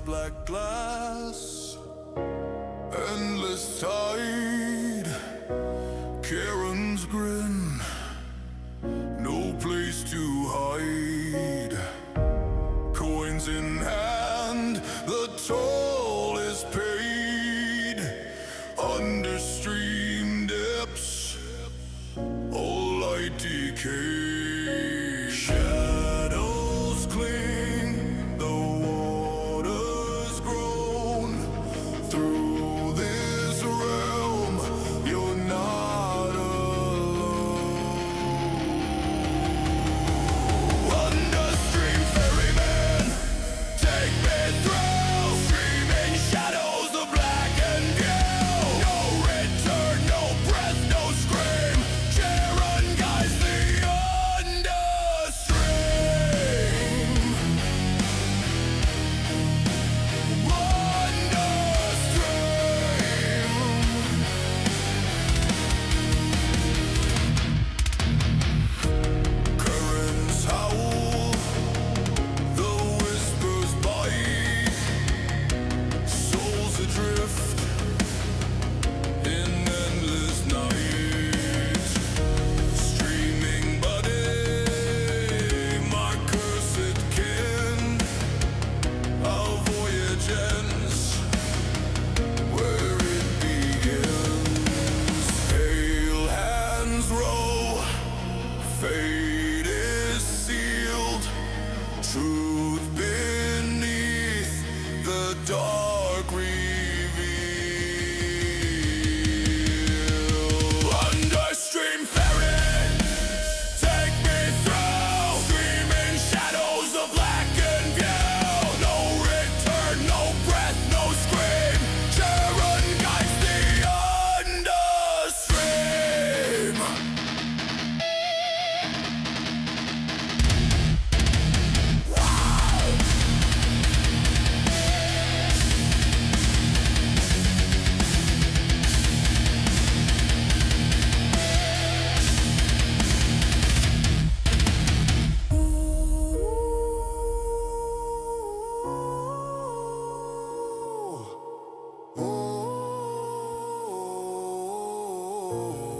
Black glass, endless tide, Karen's grin, no place to hide. Coins in hand, the toll is paid. Under stream depths, all light decay. Shadows cling, the water's grown. Through this realm, you're not alone. Understream ferryman, take me through. Streaming shadows of black and blue. No return, no breath, no scream. Charon guides the understream. Currents howl, the whispers bite. Souls adrift in endless night. Streaming body, my cursed kin. Our voyage ends where it begins. Pale hands row, fate is sealed. Truth beneath the dark reveal. Understream ferry, take me through. Screaming shadows of black and blue. No return, no breath, no scream. Charon guides the understream.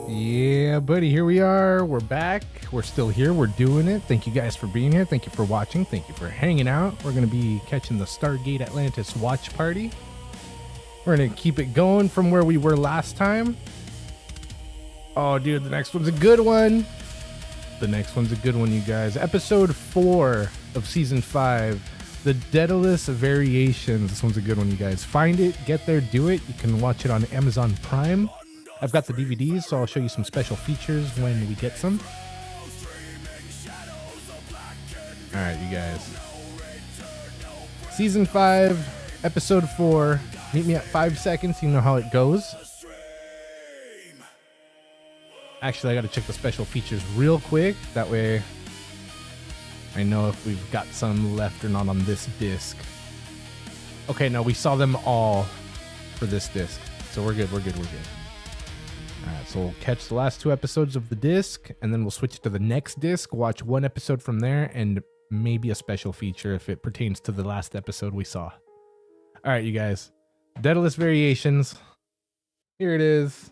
Yeah, buddy, here we are. We're back. We're still here. We're doing it. Thank you guys for being here. Thank you for watching. Thank you for hanging out. We're going to be catching the Stargate Atlantis watch party. We're going to keep it going from where we were last time. Oh, dude, the next one's a good one. The next one's a good one, you guys. Episode 4 of Season 5, The Daedalus Variations. This one's a good one, you guys. Find it, get there, do it. You can watch it on Amazon Prime. I've got the DVDs, so I'll show you some special features when we get some. All right, you guys. Season 5, Episode 4. Meet me at 5 seconds. You know how it goes. Actually, I got to check the special features real quick. That way I know if we've got some left or not on this disc. Okay, no, we saw them all for this disc. So we're good, we're good, we're good. Alright, so we'll catch the last 2 episodes of the disc, and then we'll switch to the next disc, watch 1 episode from there, and maybe a special feature if it pertains to the last episode we saw. Alright, you guys. Daedalus Variations. Here it is.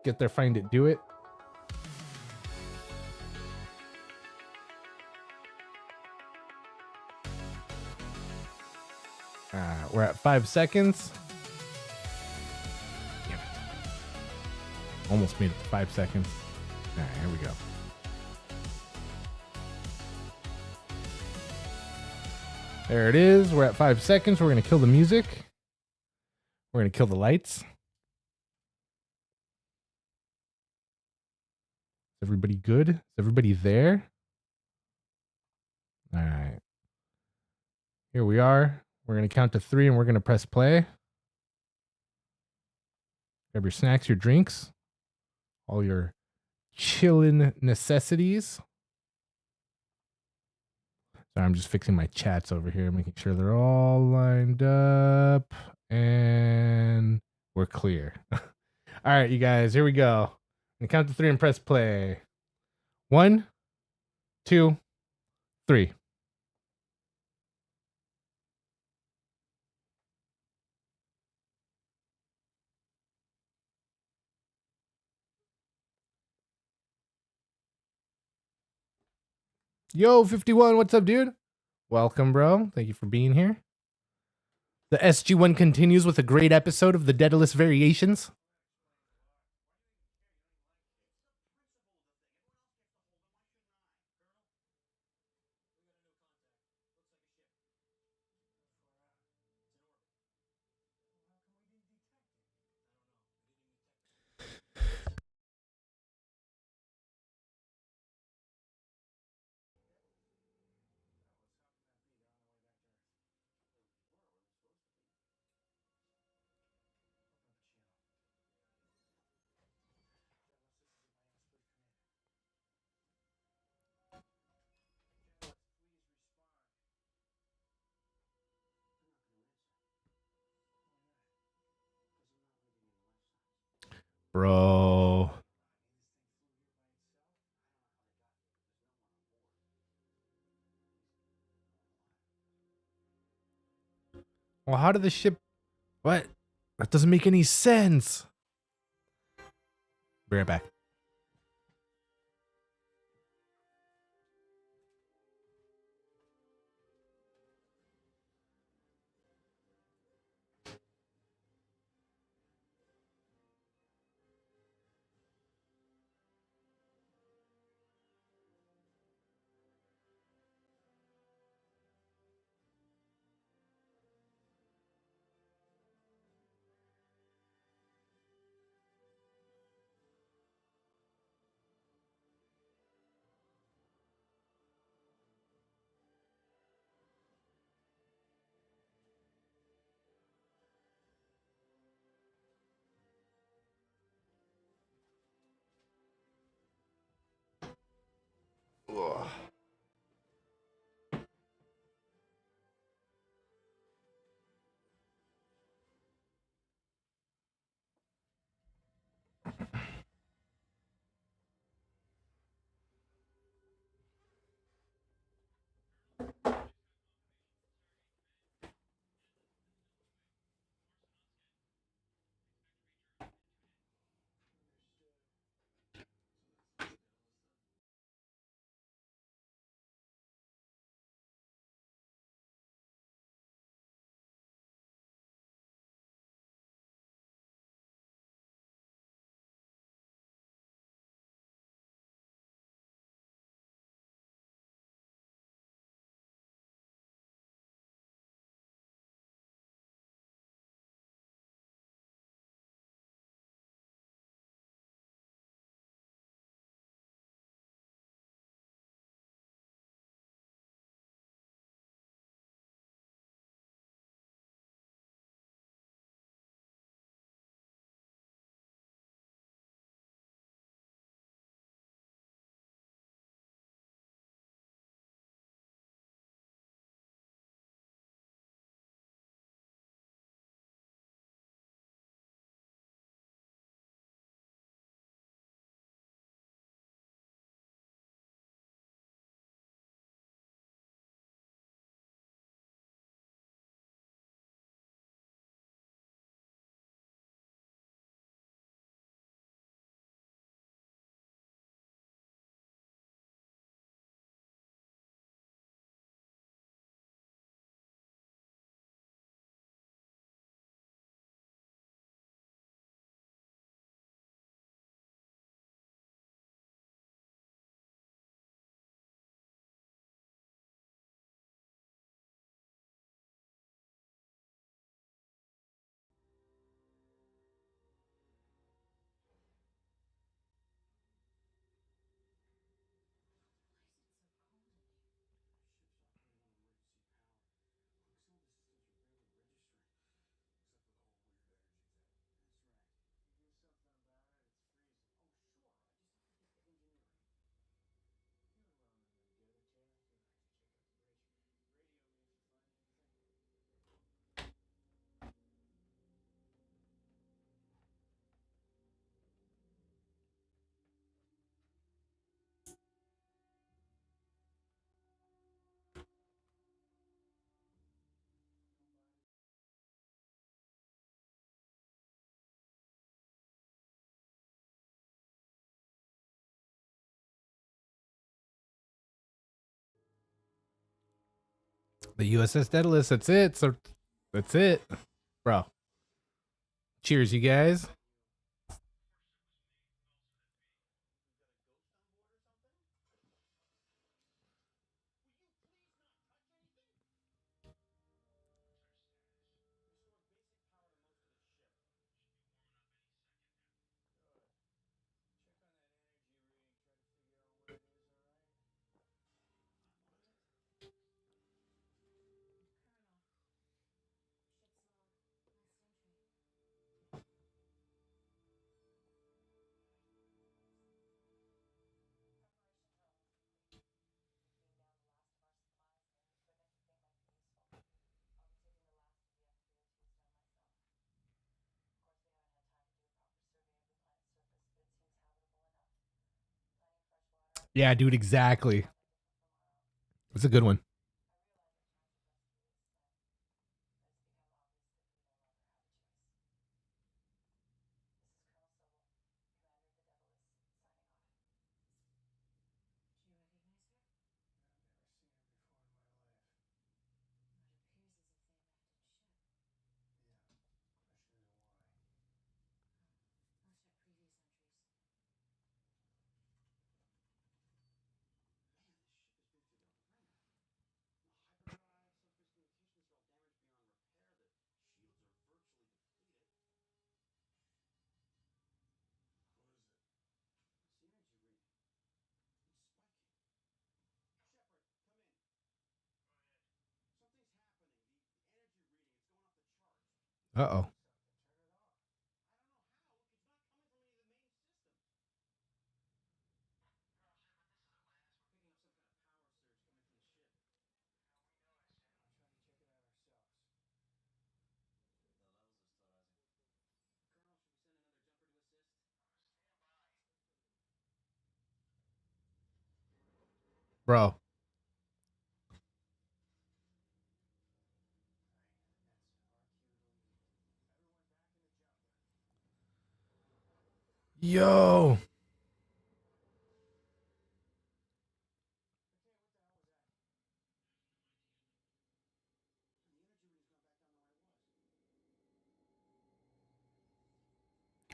Get there, find it, do it. We're at 5 seconds. Damn it. Almost made it to 5 seconds. All right, here we go. There it is. We're at 5 seconds. We're going to kill the music. We're going to kill the lights. Is everybody good? Is everybody there? Here we are. We're going to count to 3 and we're going to press play. Grab your snacks, your drinks, all your chillin' necessities. Sorry, I'm just fixing my chats over here, making sure they're all lined up. And we're clear. All right, you guys, here we go. And count to 3 and press play. 1, 2, 3. Yo, 51, what's up, dude? Welcome, bro. Thank you for being here. The SG1 continues with a great episode of the Daedalus Variations. Bro. Well, how did the ship... What? That doesn't make any sense. Be right back. The USS Daedalus. That's it. So that's it, bro. Cheers, you guys. Yeah, dude. Exactly. It's a good one. Uh oh. Bro. Yo.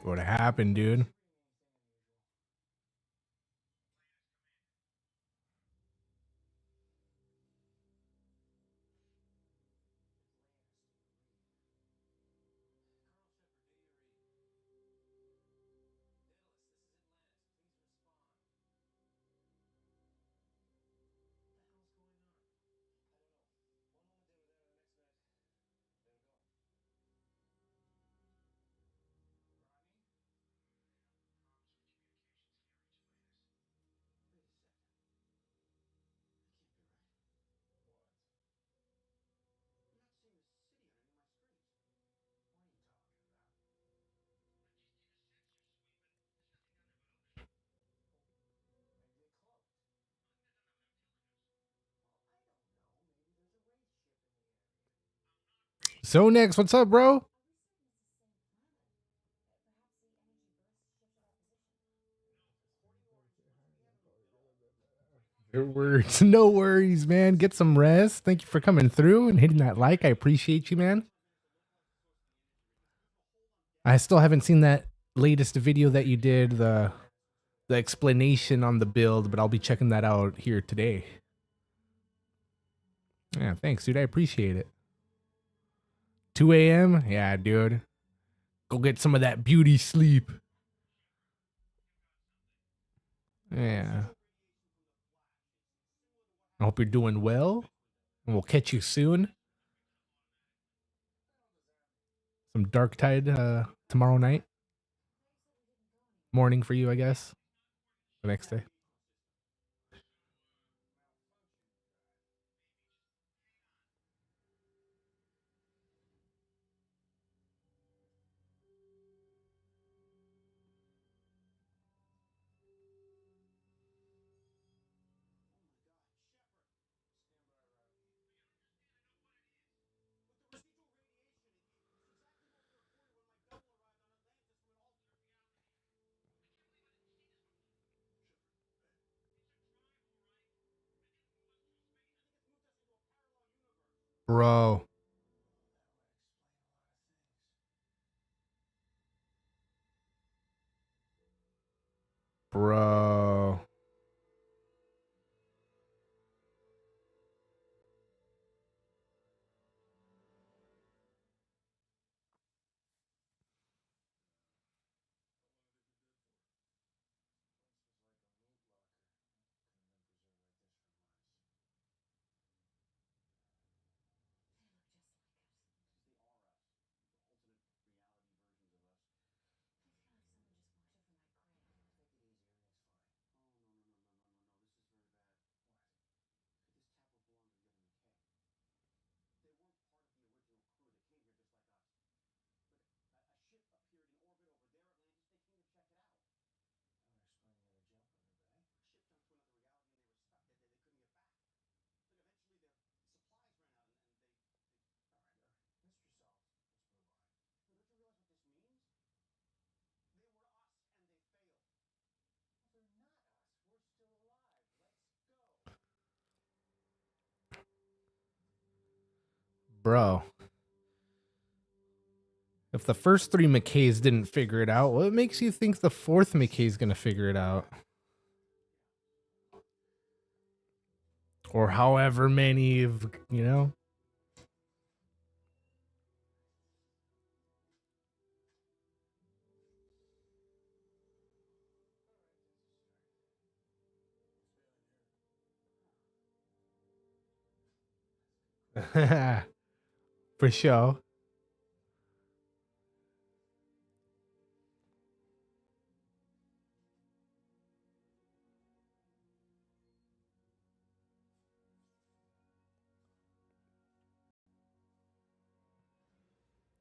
What happened, dude? So next, what's up, bro? Your words. No worries, man. Get some rest. Thank you for coming through and hitting that like. I appreciate you, man. I still haven't seen that latest video that you did, the explanation on the build, but I'll be checking that out here today. Yeah, thanks, dude. I appreciate it. 2 a.m. Yeah, dude. Go get some of that beauty sleep. Yeah. I hope you're doing well. And we'll catch you soon. Some dark tide tomorrow night. Morning for you, I guess. The next day. Bro. Bro. Bro. If the first three McKays didn't figure it out, what makes you think the fourth McKay's gonna figure it out? Or however many of, you know? For sure.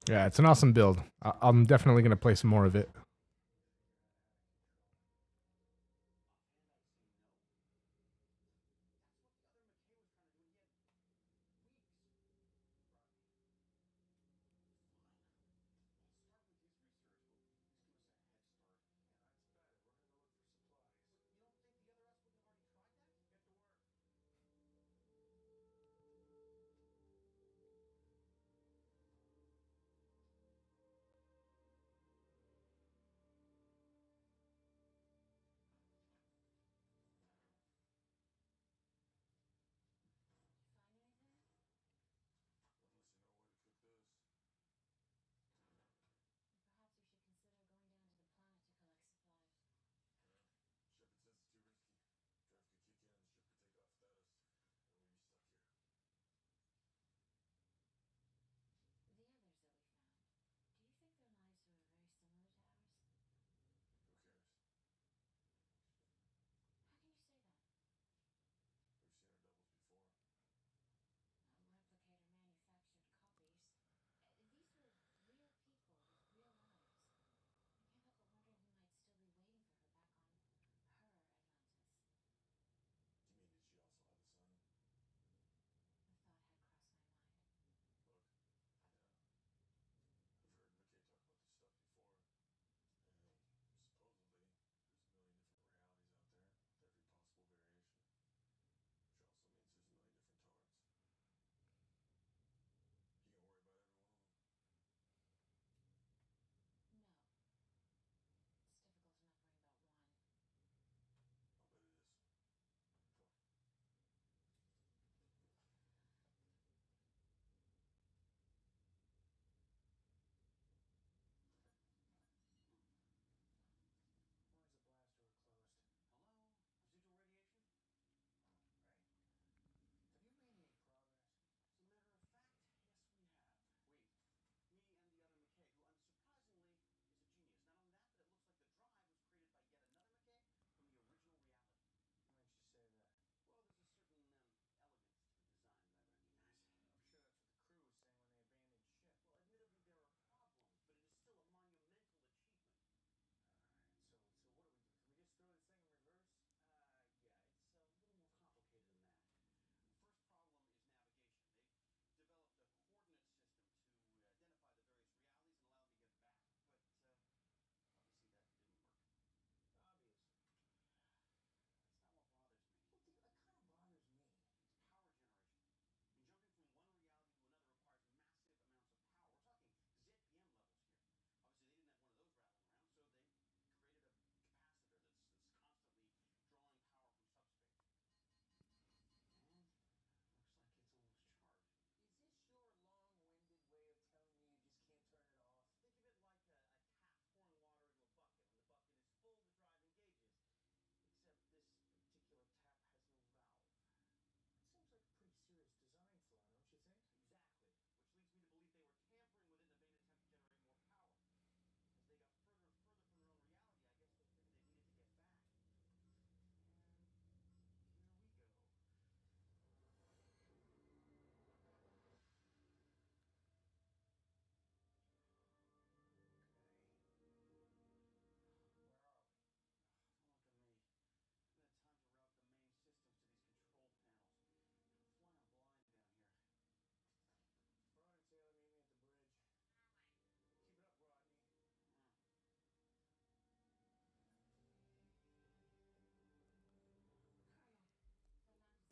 Yeah, it's an awesome build. I'm definitely gonna play some more of it.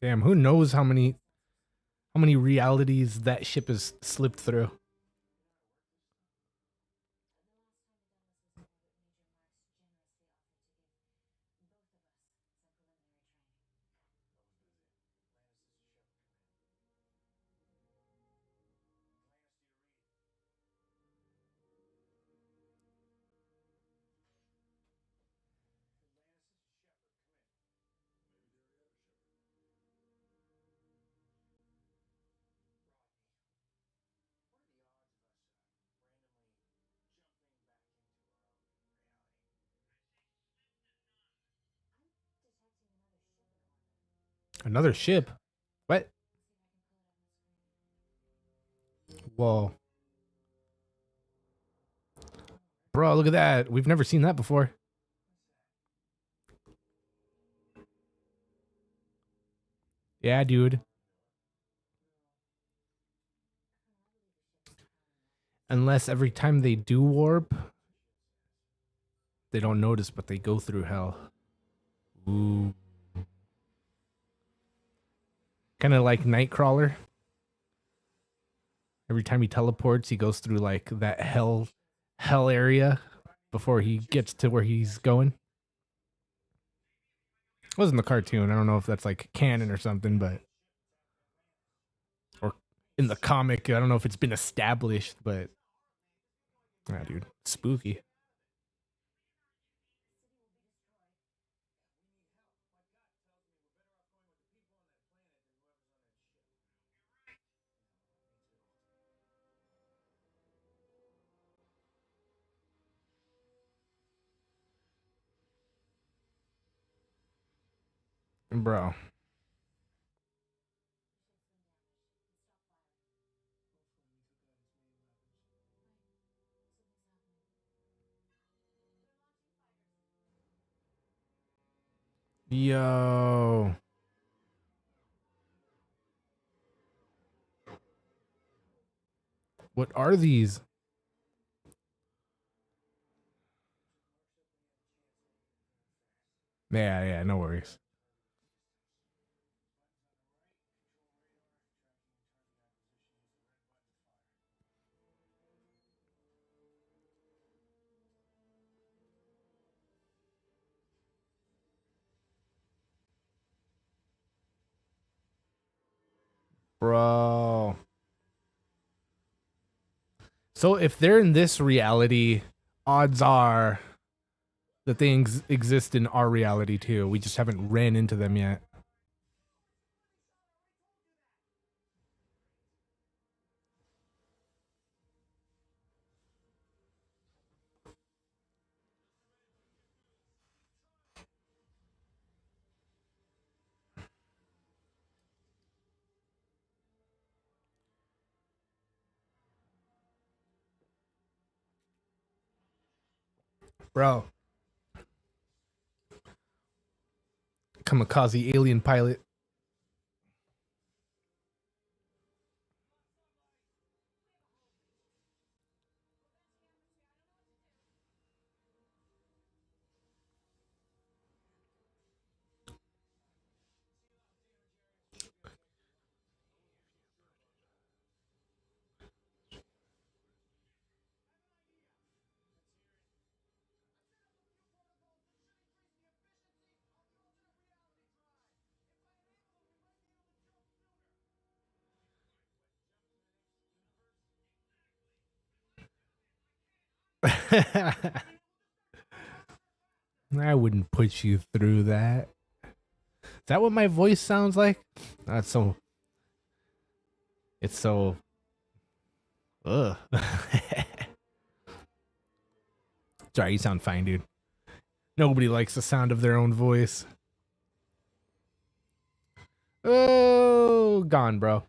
Damn, who knows how many realities that ship has slipped through. Another ship? What? Whoa. Bro, look at that. We've never seen that before. Yeah, dude. Unless every time they do warp, they don't notice, but they go through hell. Ooh. Kind of like Nightcrawler. Every time he teleports, he goes through like that hell area before he gets to where he's going. It wasn't the cartoon. I don't know if that's like canon or something, but or in the comic, I don't know if it's been established, but yeah, dude, spooky. Bro. Yo. What are these? Yeah, yeah, no worries. Bro. So if they're in this reality, odds are that things exist in our reality too. We just haven't ran into them yet. Bro. Kamikaze alien pilot. I wouldn't put you through that. Is that what my voice sounds like? That's so. It's so. Ugh. Sorry, you sound fine, dude. Nobody likes the sound of their own voice. Oh, gone, bro.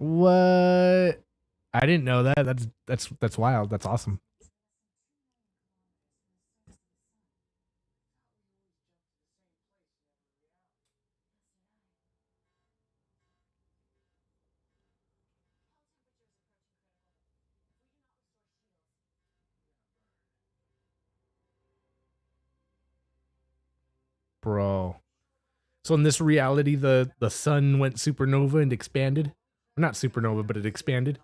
What? I didn't know that. That's wild. That's awesome. Bro. So in this reality, the sun went supernova and expanded. Not supernova, but it expanded.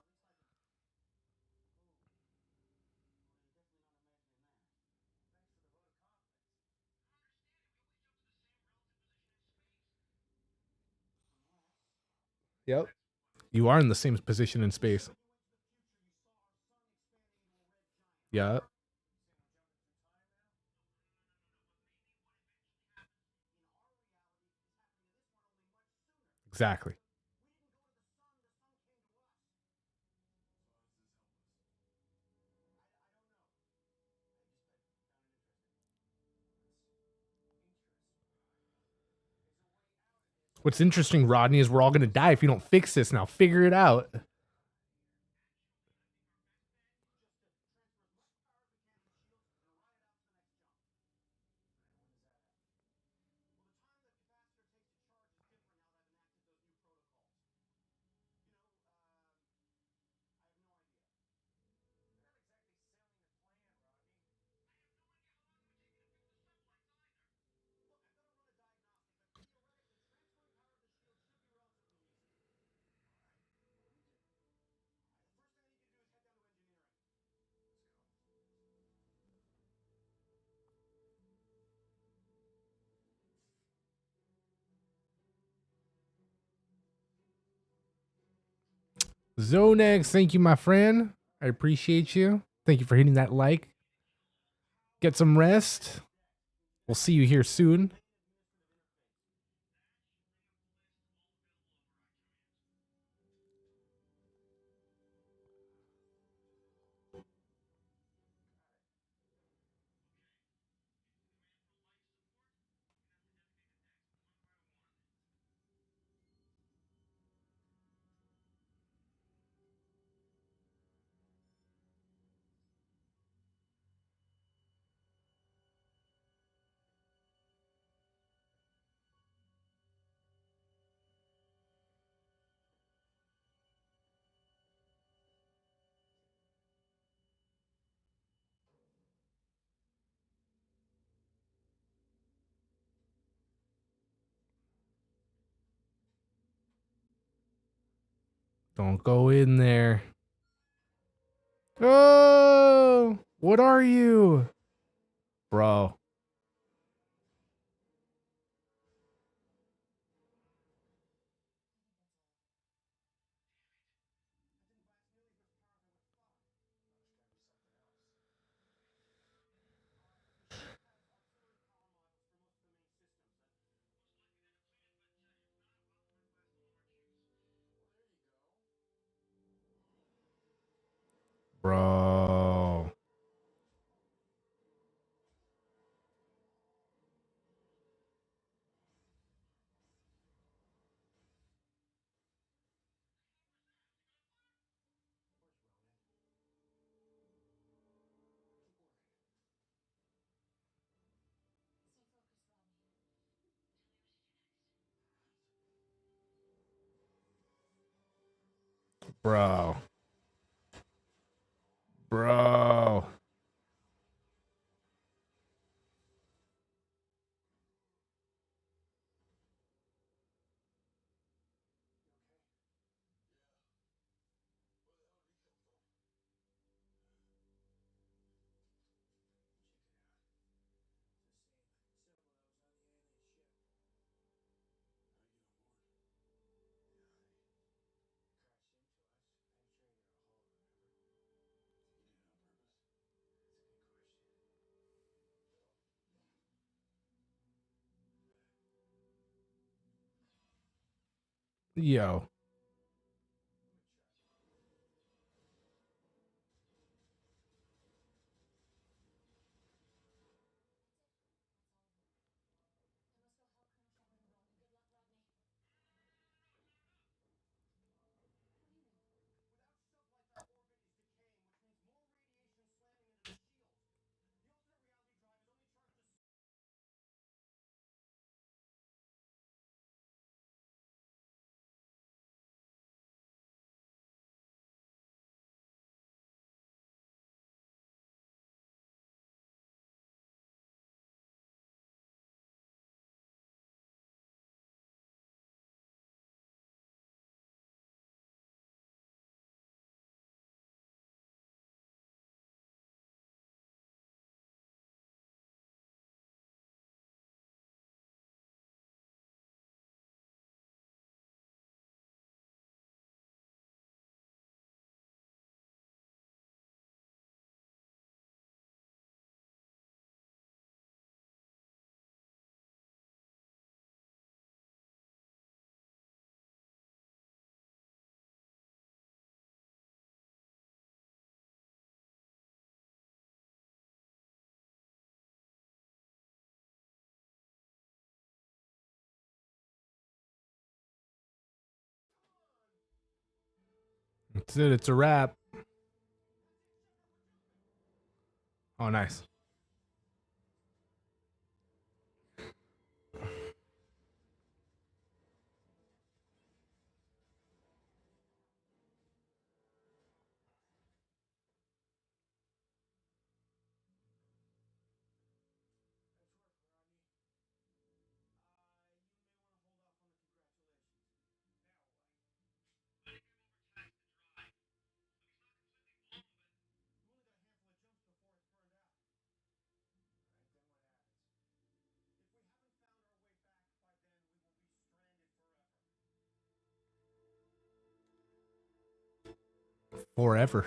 Yep. You are in the same position in space. Yeah. Exactly. What's interesting, Rodney, is we're all gonna die if you don't fix this now. Figure it out. Zonex, thank you, my friend. I appreciate you. Thank you for hitting that like. Get some rest. We'll see you here soon. Don't go in there. Oh, what are you? Bro. Bro. Bro. Bro. Yo. That's it. It's a wrap. Oh, nice. Forever.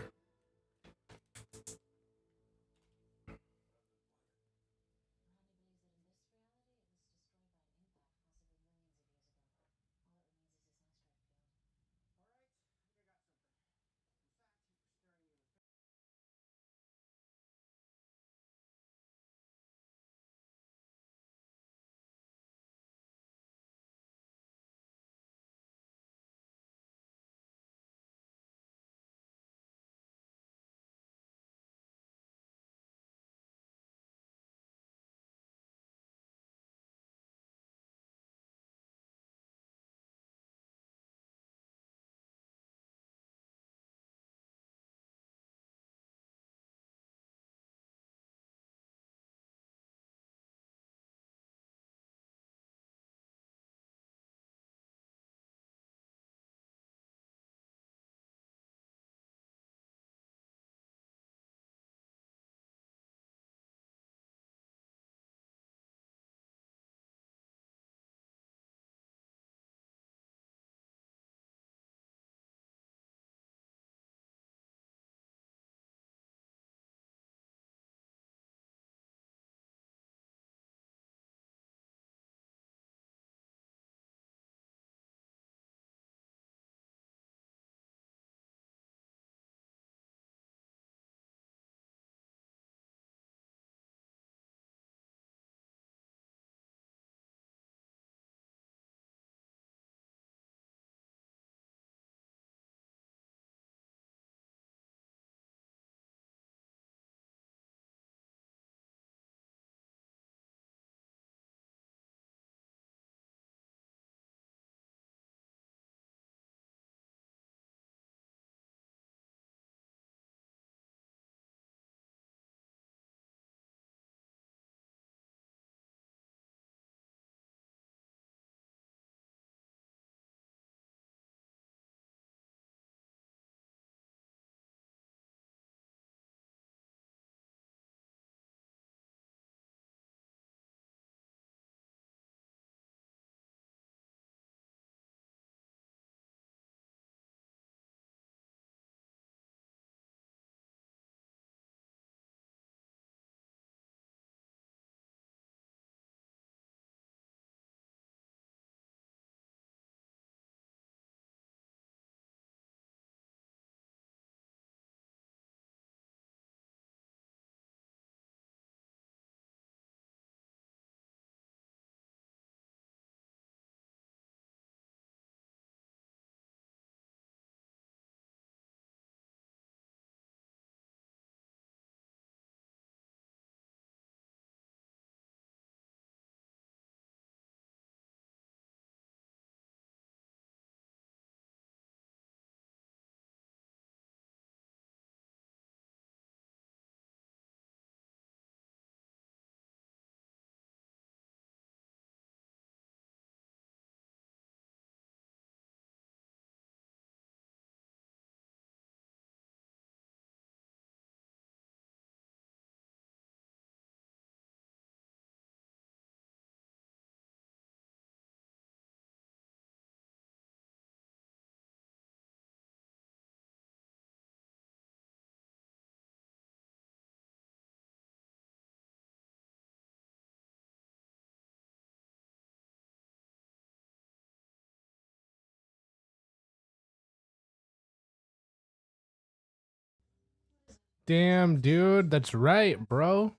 Damn, dude, that's right, bro.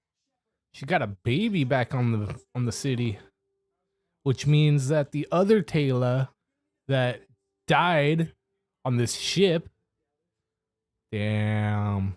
She got a baby back on the city, which means that the other Taylor that died on this ship Damn.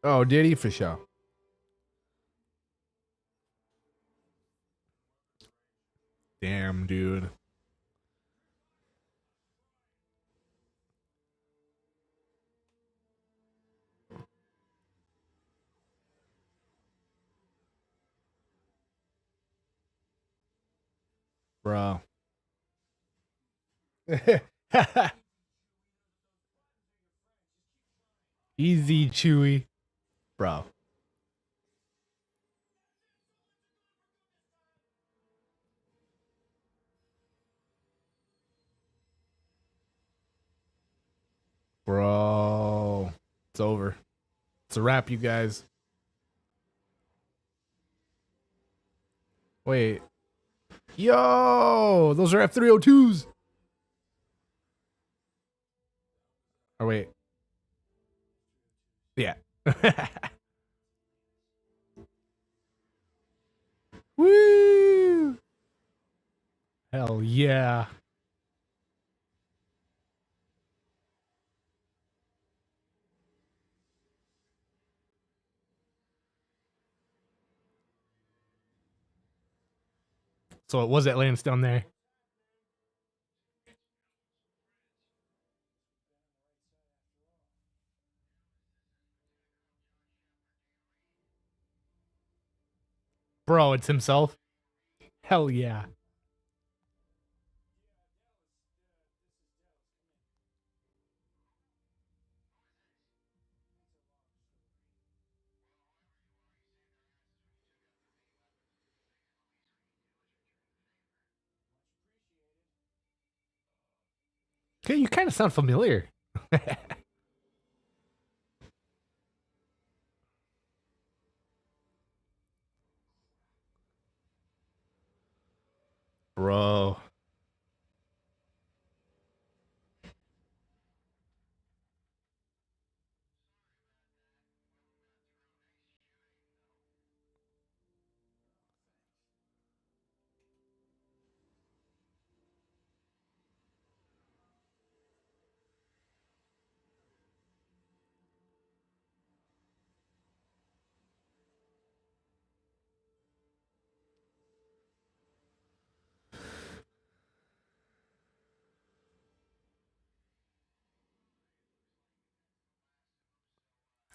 Oh, did he? For sure. Damn, dude. Bro. Easy, Chewy. Bro. Bro. It's over. It's a wrap, you guys. Wait. Yo, those are F302s. Oh, wait. Yeah. Woo! Hell yeah. So it was Atlantis down there. Bro, it's himself. Hell yeah. Okay, you kind of sound familiar. Bro.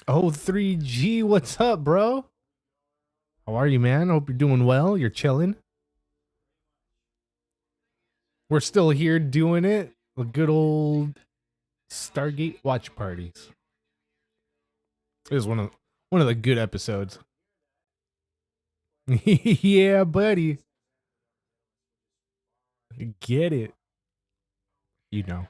Oh, 3G, what's up, bro? How are you, man? Hope you're doing well. You're chilling. We're still here doing it. The good old Stargate watch parties. It was one of the good episodes. Yeah, buddy. Get it. You know.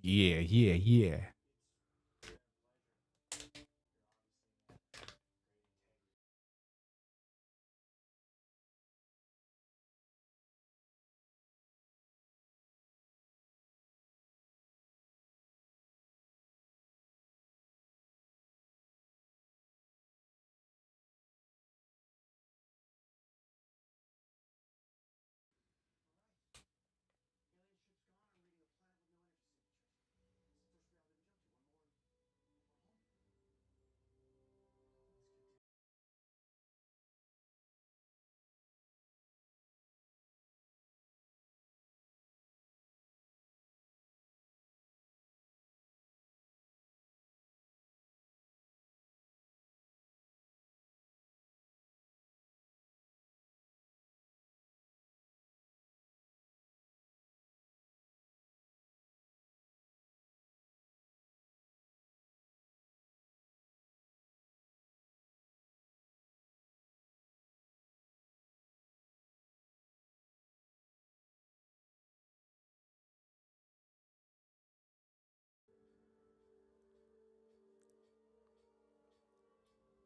Yeah, yeah, yeah.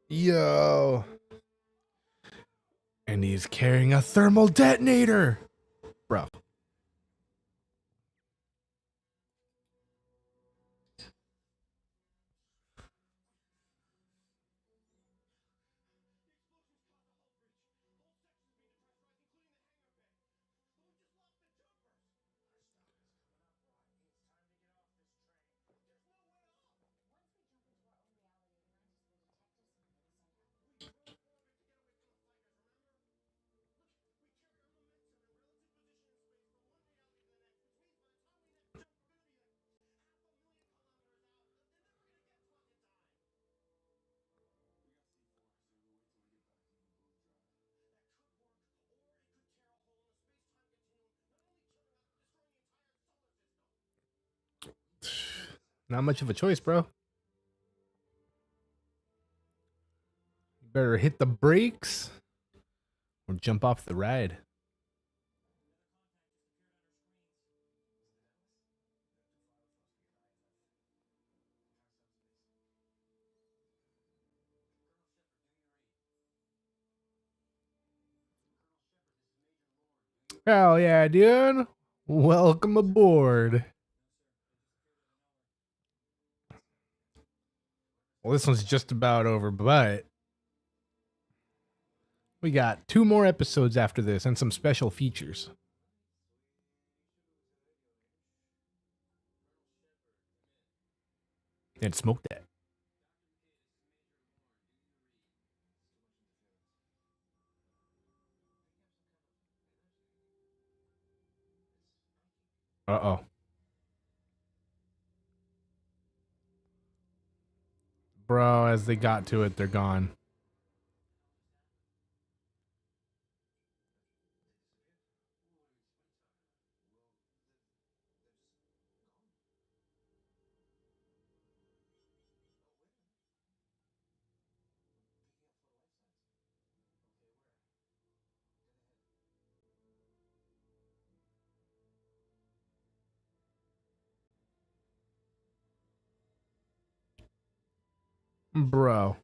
Yo. And he's carrying a thermal detonator. Bro. Not much of a choice, bro. You better hit the brakes or jump off the ride. Hell yeah, dude. Welcome aboard. Well, this one's just about over, but we got 2 more episodes after this and some special features. And smoke that. Uh-oh. Bro, as they got to it, they're gone. Bro.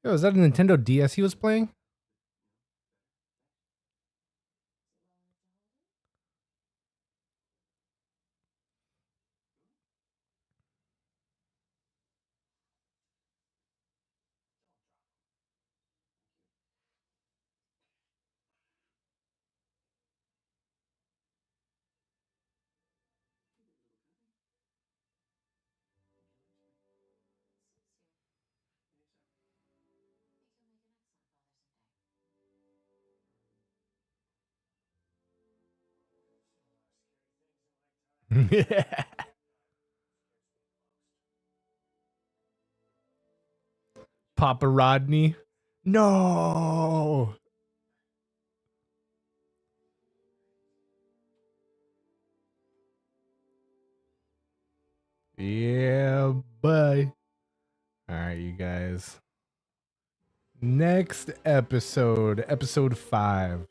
Yo, is that a Nintendo DS he was playing? Papa Rodney. No. Yeah, bye. All right, you guys. Next episode, episode 5.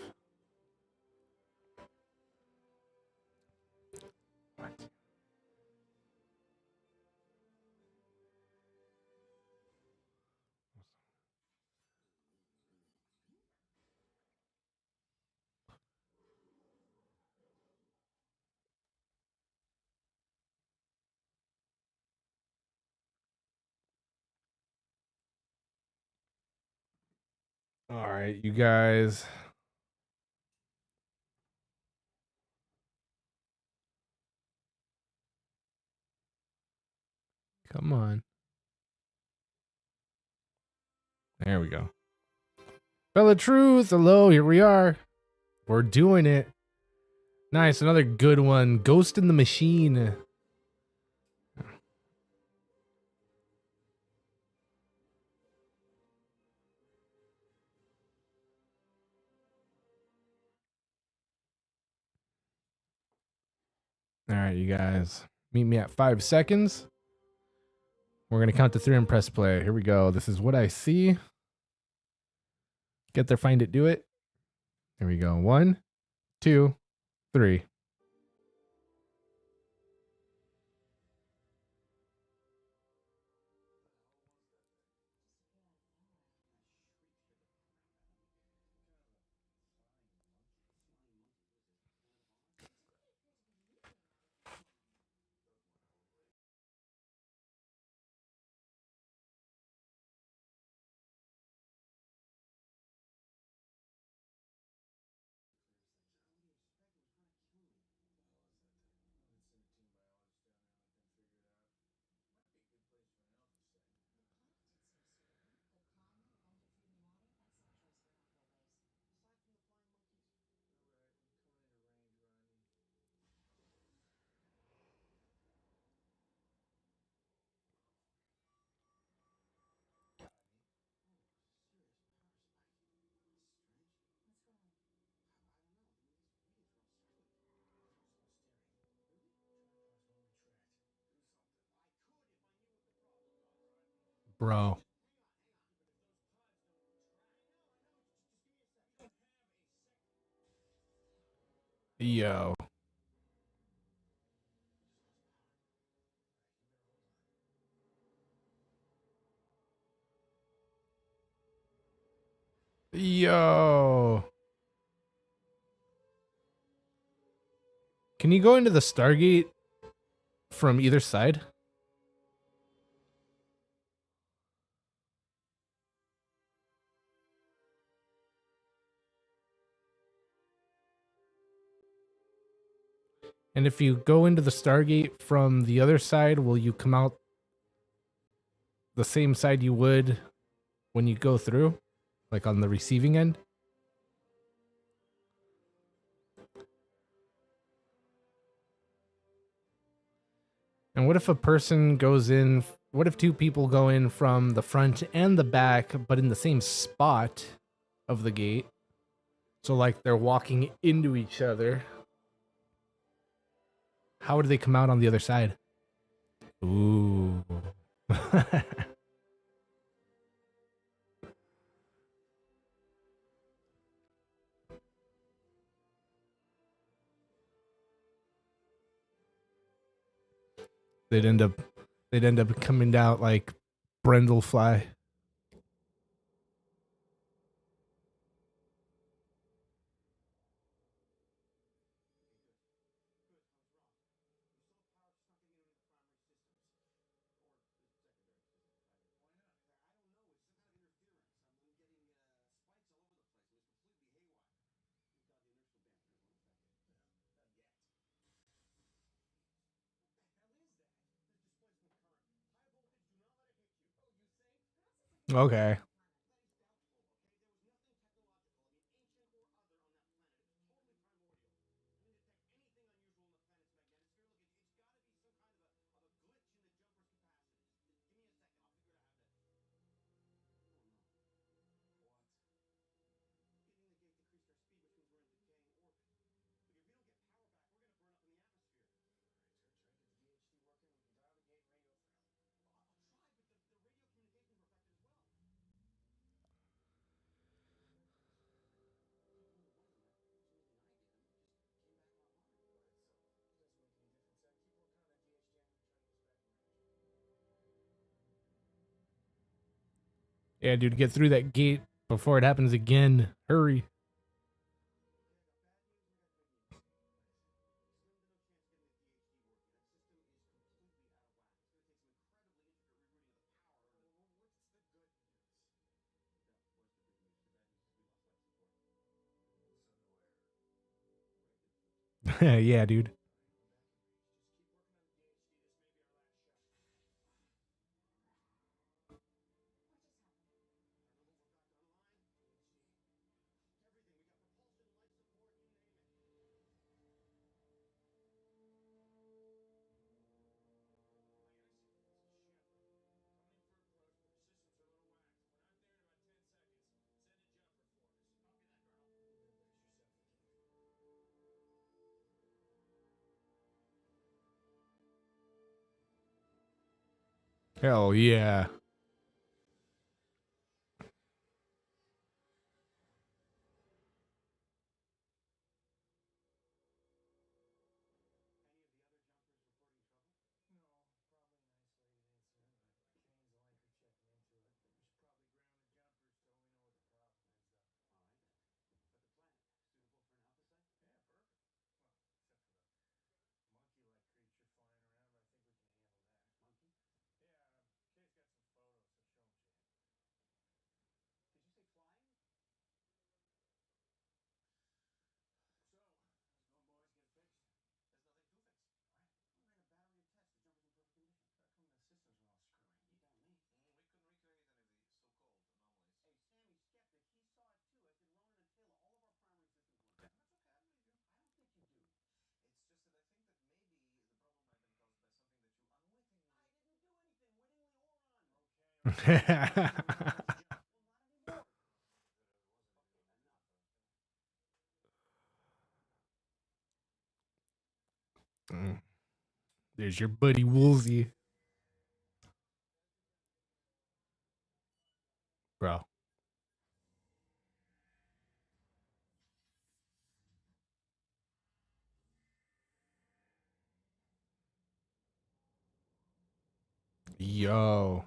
All right, you guys. Come on. There we go. Fella Truth, hello, here we are. We're doing it. Nice, another good one. Ghost in the Machine. All right, you guys. Meet me at 5 seconds. We're going to count to 3 and press play. Here we go. This is what I see. Get there, find it, do it. Here we go. 1, 2, 3. Bro. Yo. Yo. Can you go into the Stargate from either side? And if you go into the Stargate from the other side, will you come out the same side you would when you go through? Like on the receiving end? And what if a person goes in? What if 2 people go in from the front and the back, but in the same spot of the gate? So, like, they're walking into each other. How would they come out on the other side? Ooh. they'd end up they'd end up coming out like Brendel-fly. Okay. Yeah, dude, get through that gate before it happens again. Hurry. Yeah, dude. Hell yeah. Mm. There's your buddy Woolsey, bro. Yo.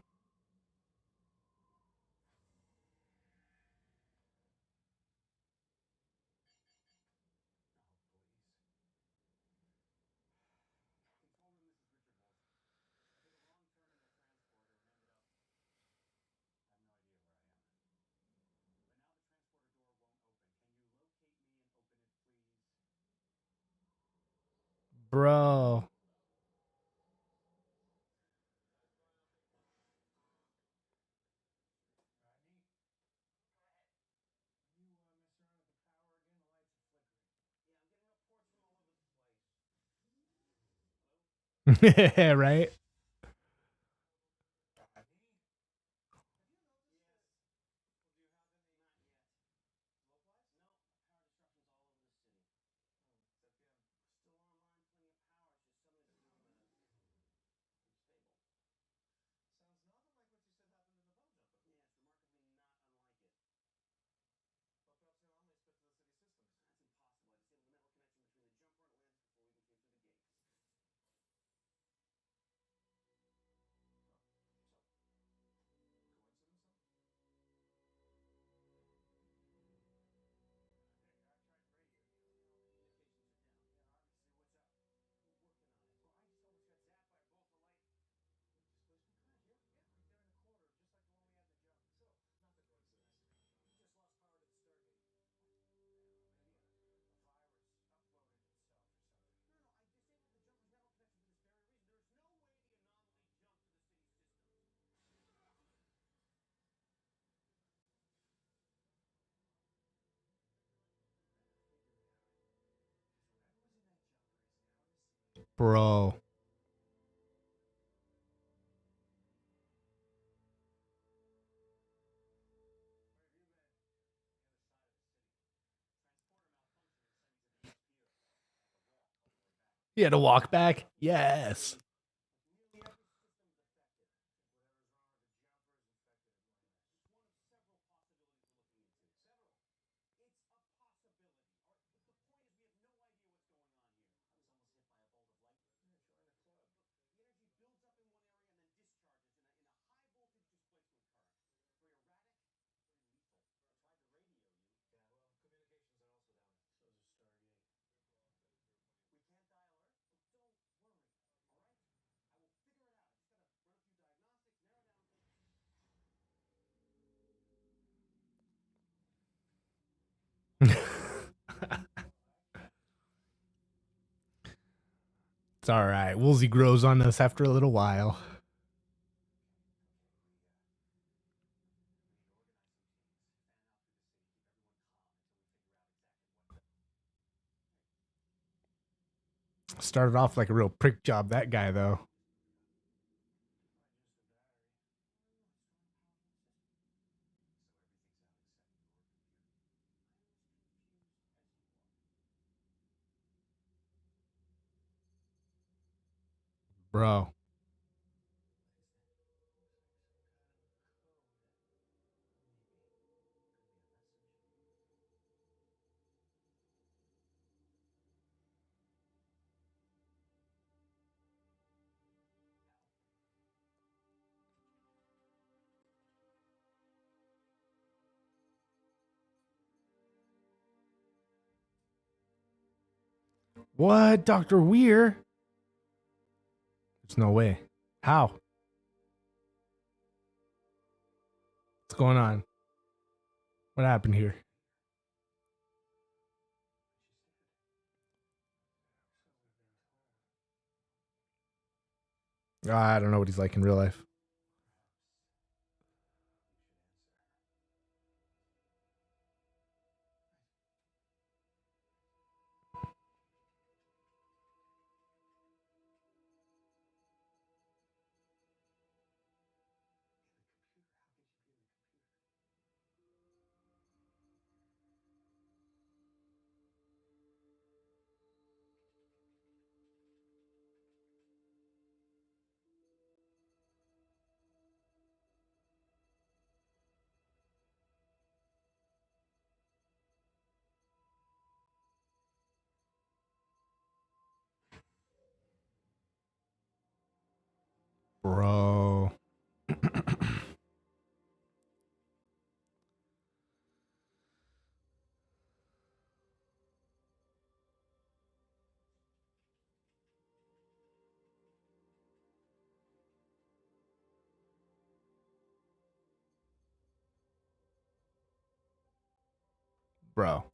Bro. Right? Bro. You had to walk back? Yes. It's all right. Woolsey grows on us after a little while. Started off like a real prick job, that guy, though. Bro. What? Dr. Weir? There's no way. How? What's going on? What happened here? I don't know what he's like in real life. Bro. Bro.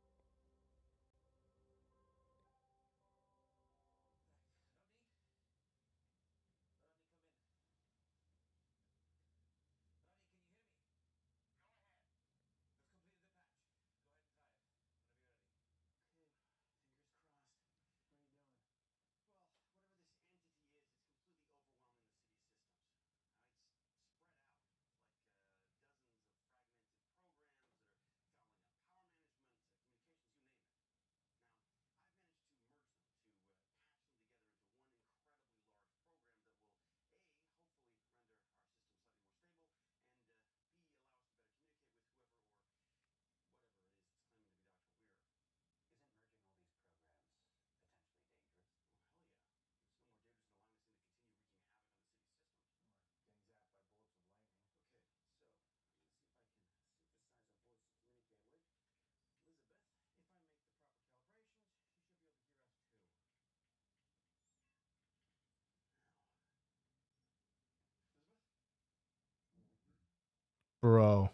Bro.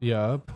Yup.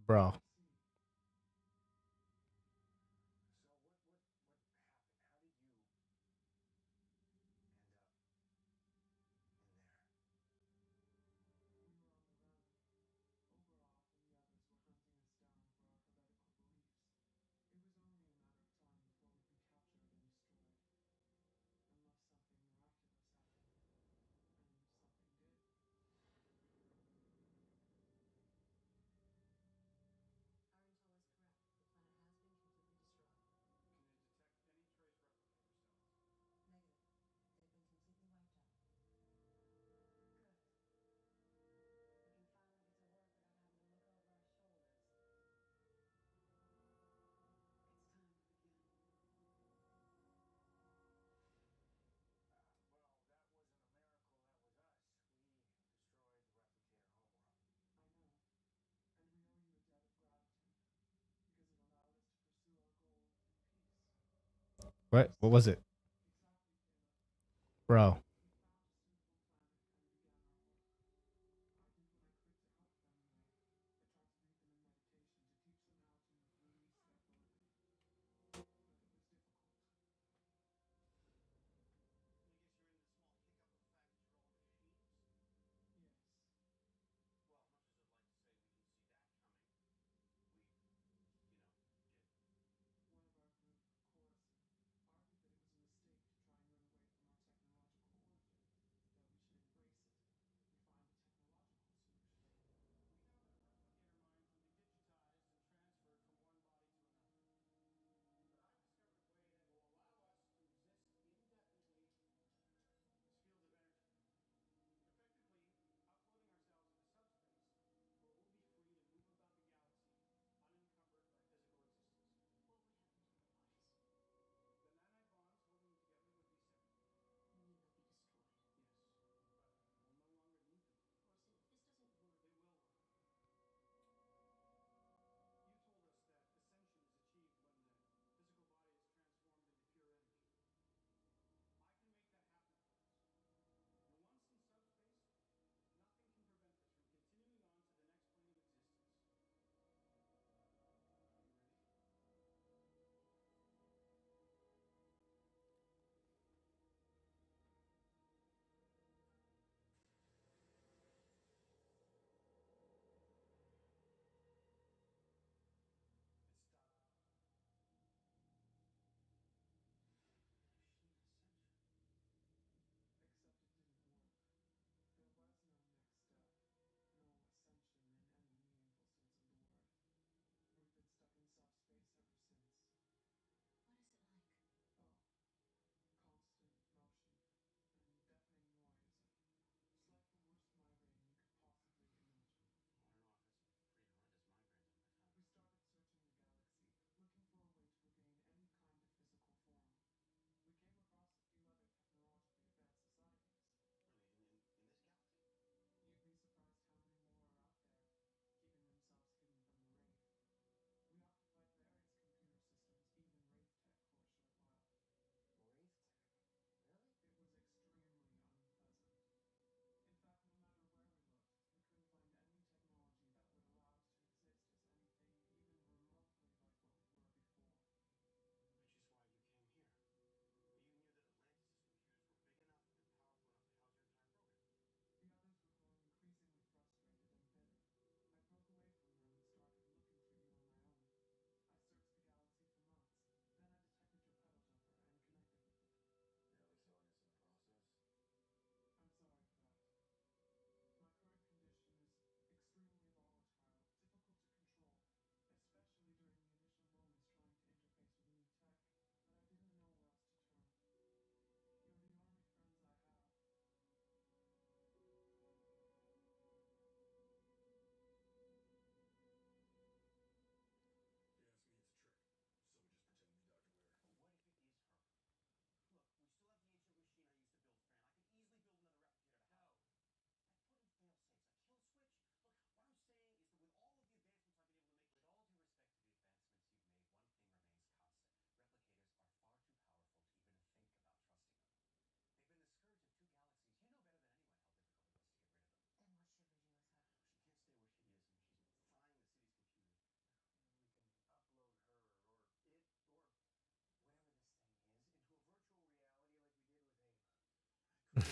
Bro. What? What was it? Bro.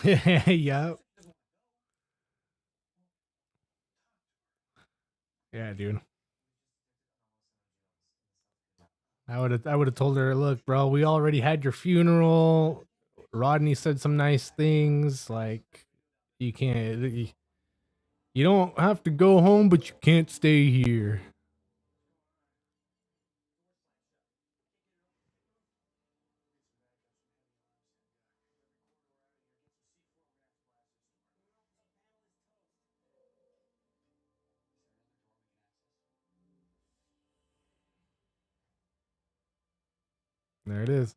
Yep. Yeah, dude. I would have told her, look, bro, we already had your funeral. Rodney said some nice things. Like, you can't you don't have to go home, but you can't stay here. There it is.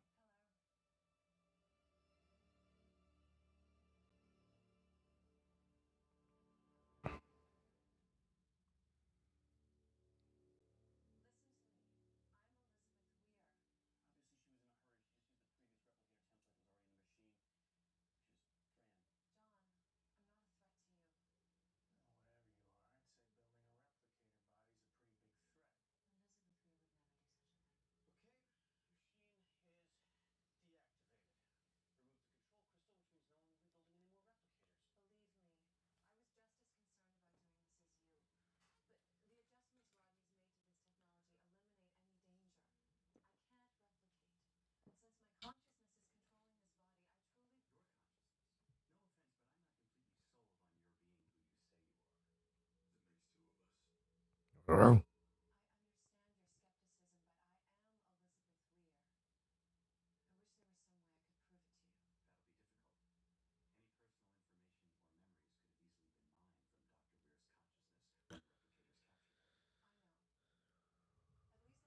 Arr. I understand your skepticism, but I am Elizabeth Weir. I wish there was some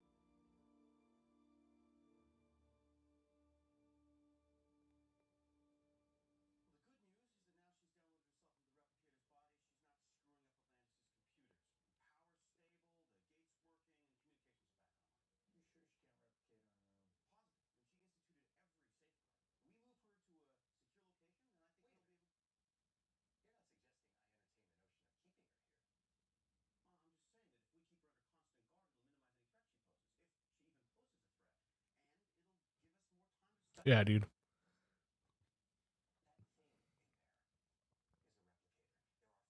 way I could prove it to you. That'll be difficult. Any personal information or memories could have easily been mined from Dr. Weir's consciousness when the replicators captured her. I know. At least let me start by offering something of value. Let's hear it. The technical specs of several of the systems we've inhabited since our transformation, including Wraith Tech. I've already uploaded them to your computer. Oh, really? Well, that's great. All I ask is that you give me a chance to earn your trust. I would never, ever do anything to harm any of you, or Atlantis. Well, the good news is that now she's downloaded herself into the replicator's body, she's not screwing up Atlantis' computers. The power's stable, the gate's working, and communications are back online. You sure she can't replicate on her own? Positive. I mean, she instituted every safeguard. We move her to a secure location, and I think we'll be able... You're not suggesting I entertain the notion of keeping her here. Well, I'm just saying that if we keep her under constant guard, it'll minimize any threat she poses, if she even poses a threat. And it'll give us more time to study. Yeah, dude. That thing in there is a replicator. There are far too many ways this can go wrong, even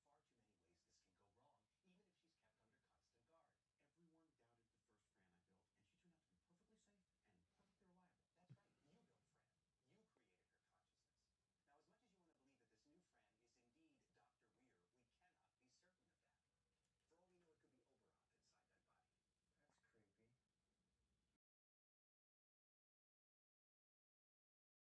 if she's kept under constant guard. Everyone doubted the first Fran I built, and she turned out to be perfectly safe and perfectly reliable. That's right. You built Fran. You created her consciousness. Now, as much as you want to believe that this new Fran is indeed Dr. Weir, we cannot be certain of that. For all we know, it could be Oberon inside that body. That's creepy.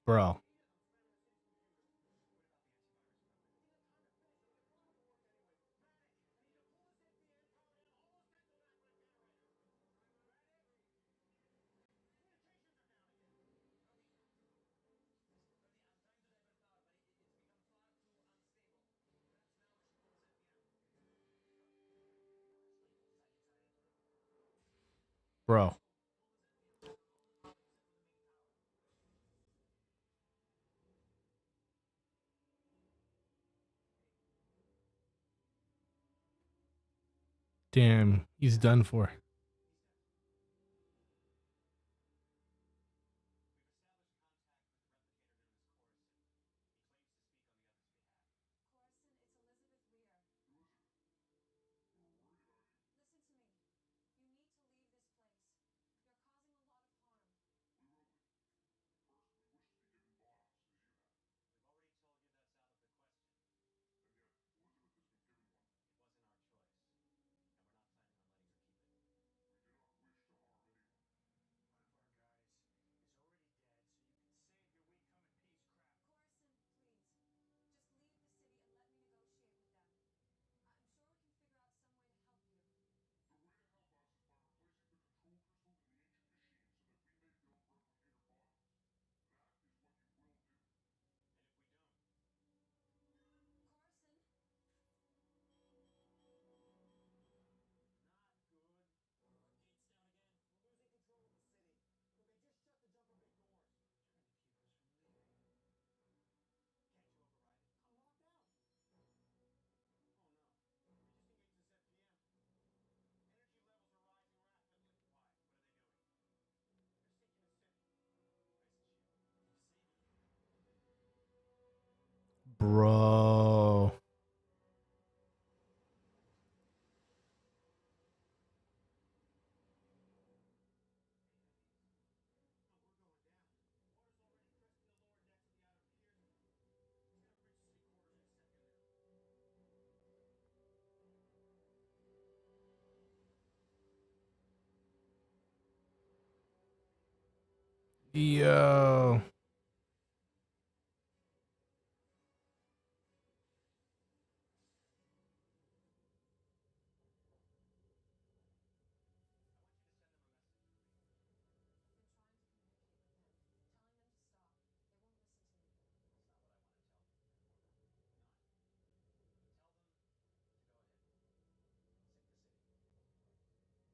Bro. Bro. Damn, he's done for. Coruscant, it's Elizabeth Weir. Elizabeth, we were worried about you. Listen to me. You need to leave this place. You're causing a lot of harm. We will be. First, we wish to be given bodies, as you have. We've already told you that's out of the question. And yet, Elizabeth has been given one. It wasn't our choice, and we're not planning on letting her keep it. We do not wish to harm anyone. One of our guys is already dead, so you can save your we come in peace crap. Coruscant, please. Just leave the city and let me negotiate with them. I'm sure we can figure out some way to help you. The way to help us is by replacing the control crystals in the ancient machines so that we may build replicator bodies. That is what you will do. And if we don't, Coruscant? Not good. our gate's down again. We're losing control of the city. Look, I just shut the jumper bay doors. Trying to keep us from leaving. Can't you override it? I'm locked out. Oh no. We just engaged the ZPM. Energy levels are rising rapidly. Why? What are they doing? They're sinking the city. Nice and shield. Saving you. Bro. Hey, heavies. No, we're going down. Water's already cresting the lower decks of the outer piers. It's gonna reach city quarters in a second now. Yo. I want you to send them a message for me. I've been trying to communicate with them, telling them to stop. They won't listen to me. That's not what I want to tell them. None. Tell them to go ahead. Sink the city. Destroy their only chance of ever regaining any kind of physical form.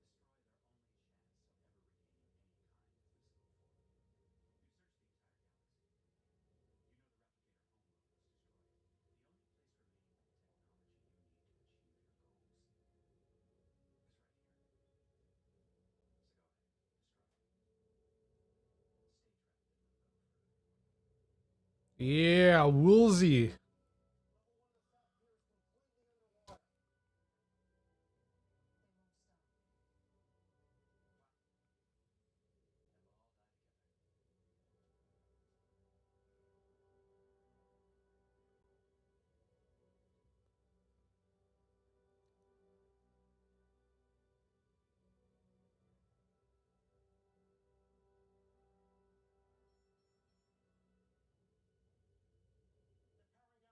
We've searched the entire galaxy. You know the replicator homeworld was destroyed. The only place remaining with the technology you need to achieve your goals is right here. So go ahead, destroy it. Stay trapped and don't go further. Yeah, Woolsey. Level 1 of the south pier is completely underwater. They won't stop. Fine. Then we'll all die together. They're powering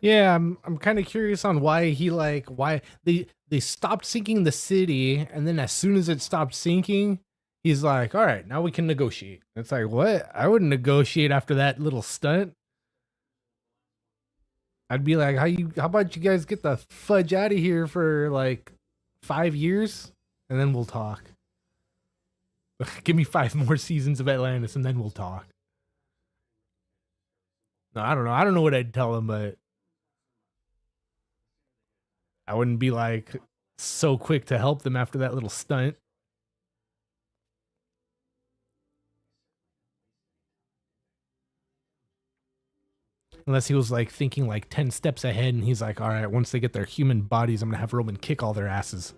Yeah, I'm kind of curious on why why they stopped sinking the city, and then as soon as it stopped sinking, he's like, "All right, now we can negotiate." It's like, what? I wouldn't negotiate after that little stunt. I'd be like, how about you guys get the fudge out of here for like 5 years, and then we'll talk. Give me 5 more seasons of Atlantis, and then we'll talk. No, I don't know. I don't know what I'd tell him, but I wouldn't be like so quick to help them after that little stunt. Unless he was like thinking like 10 steps ahead and he's like, all right, once they get their human bodies, I'm going to have Roman kick all their asses.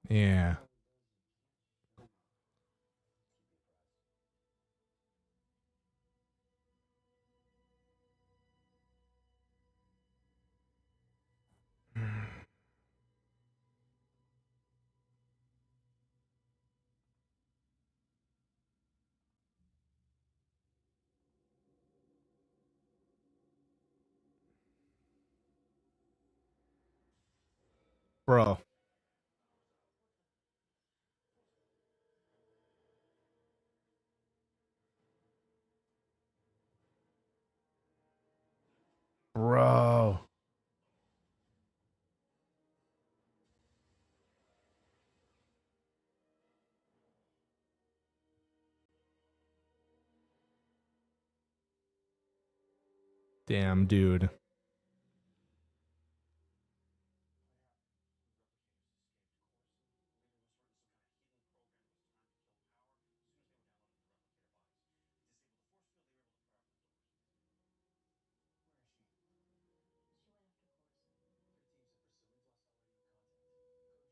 Yeah. Bro. Bro. Damn, dude. She went after Corson. Their teams are pursuing. We've lost all radio contact. Go join them.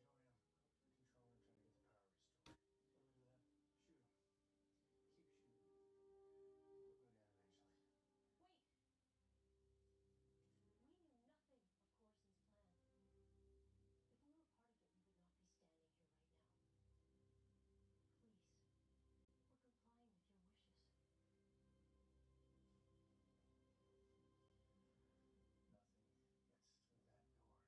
Go for the control room, try to get the power restored. What do I do with them? Shoot them. Keep shooting. They'll go down eventually. Wait! We knew nothing of Corson's plan. If we were part of it, we would not be standing here right now. Please,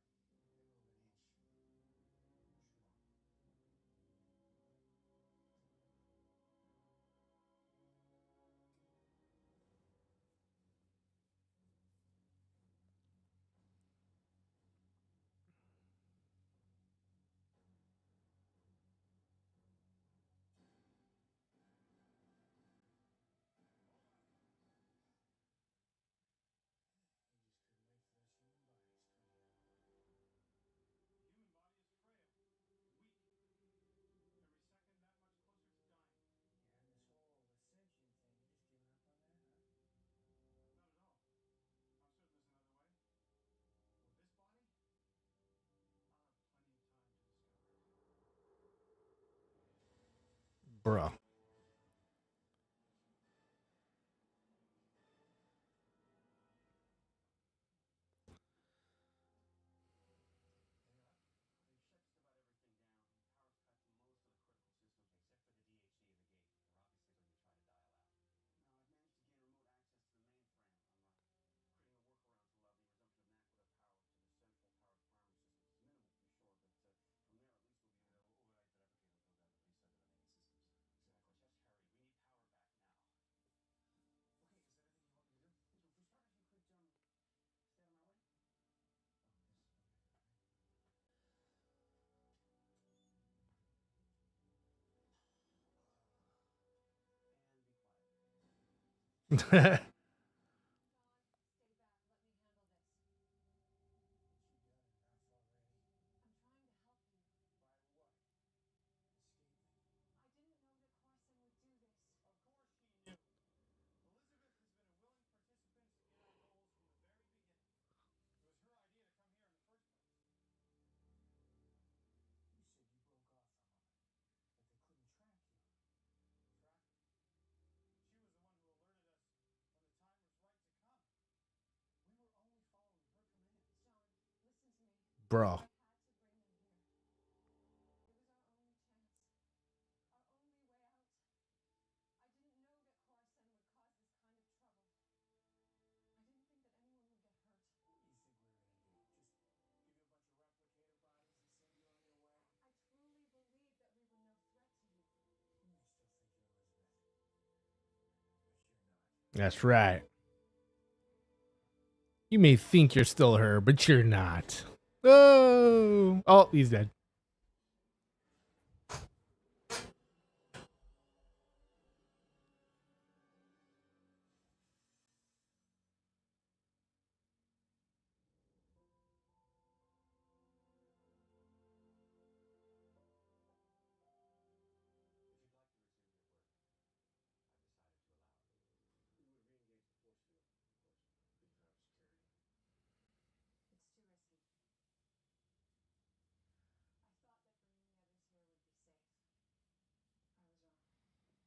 we're complying with your wishes. Nothing gets through that door. They move an inch. Shoot them. We just couldn't wait for those human bodies coming in. The human body is frail, weak, every second that much closer to dying. Yeah, and this whole ascension thing, you just giving up on that, huh? Not at all. I'm certain there's another way. With this body, I'll have plenty of time to discover it. Bro. They are? They've shut just about everything down. Power's cut to most of the critical systems. Except for the DHC and the gate. They're obviously going to try to dial out. No, I've managed to gain remote access to the mainframe. I'm creating a workaround to allow the resumption of Naquita power to the central powered farming systems. It's minimal, to be sure, but from there, at least we'll be able It'll to... override the replicator and close down the reset to the main systems. Exactly. Just hurry. We need power back now. Okay, is that everything you want me to do? For starters, you could, stay out of my way. Oh, yes. Okay. And be quiet. God, stay back. Let me handle this. What's she done enough already? I'm trying to help you. By what? Escaping? I didn't know that Corson would do this. Of course she knew. Elizabeth has been a willing participant in our goals from the very beginning. It was her idea to come here in the first place. You said you broke off from them, that they couldn't track you. Track? She was the one who alerted us when the time was right to come. We were only following her commands. John, listen to me. Bro. I had to bring them here. It was our only chance. Our only way out. That's right. You may think you're still her, but you're not. Oh, he's dead. If you'd like to resume your work, I've decided to allow it. We would re-engage the force field, of course. Beef it up security. It's too risky. I thought that bringing the others here would be safe. I was wrong. I can no longer guarantee there won't be any more trouble from them, or even myself. All right. What do you want to do? I remember after you reactivated the nanite cells inside me, I said this was a bad idea. So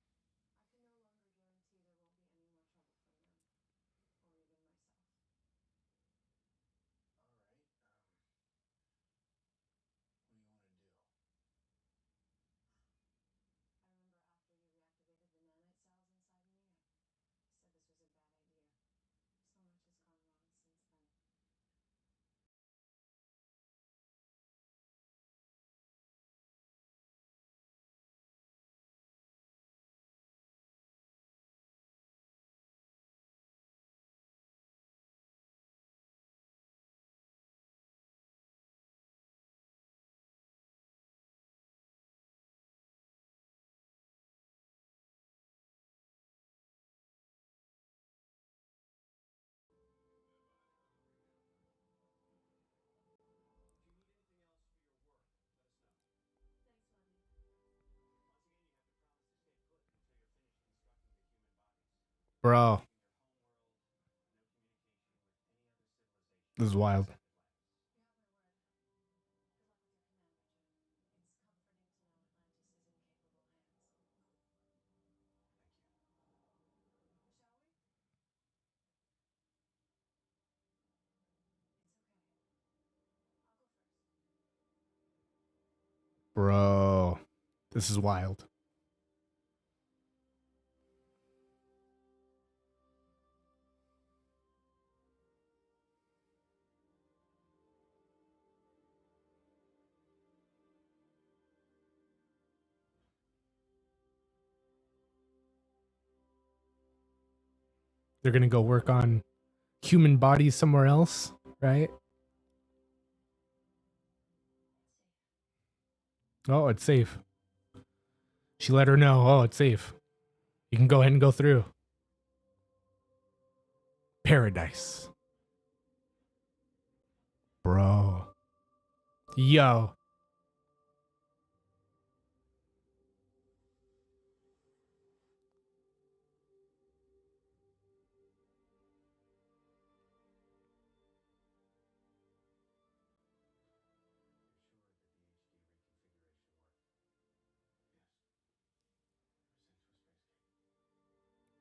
much has gone wrong since then. If you need anything else for your work, let us know. Thanks, Lovey. Once again, you have to promise to stay put until you're finished constructing the human bodies. Bro, Leaving your home world, no communication with any other civilization. this is wild. except Atlantis. You have my word. Good luck with your command, Richard. It's comforting to know Atlantis is in capable hands. Thank you. Shall we? It's okay. I'll go first. Bro, this is wild. They're going to go work on human bodies somewhere else, right? Oh, it's safe. She let her know. Oh, it's safe. You can go ahead and go through. Paradise. Bro. Yo. You're sure that the HD reconfiguration worked? Yes. I sent it to a space gate.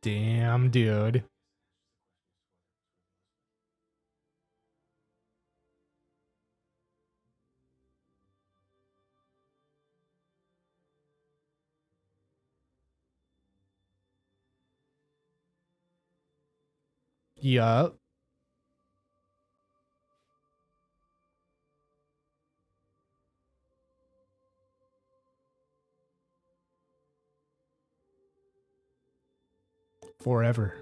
Damn, dude. I guess that answers the question as to whether it was really Elizabeth. Yup. Forever.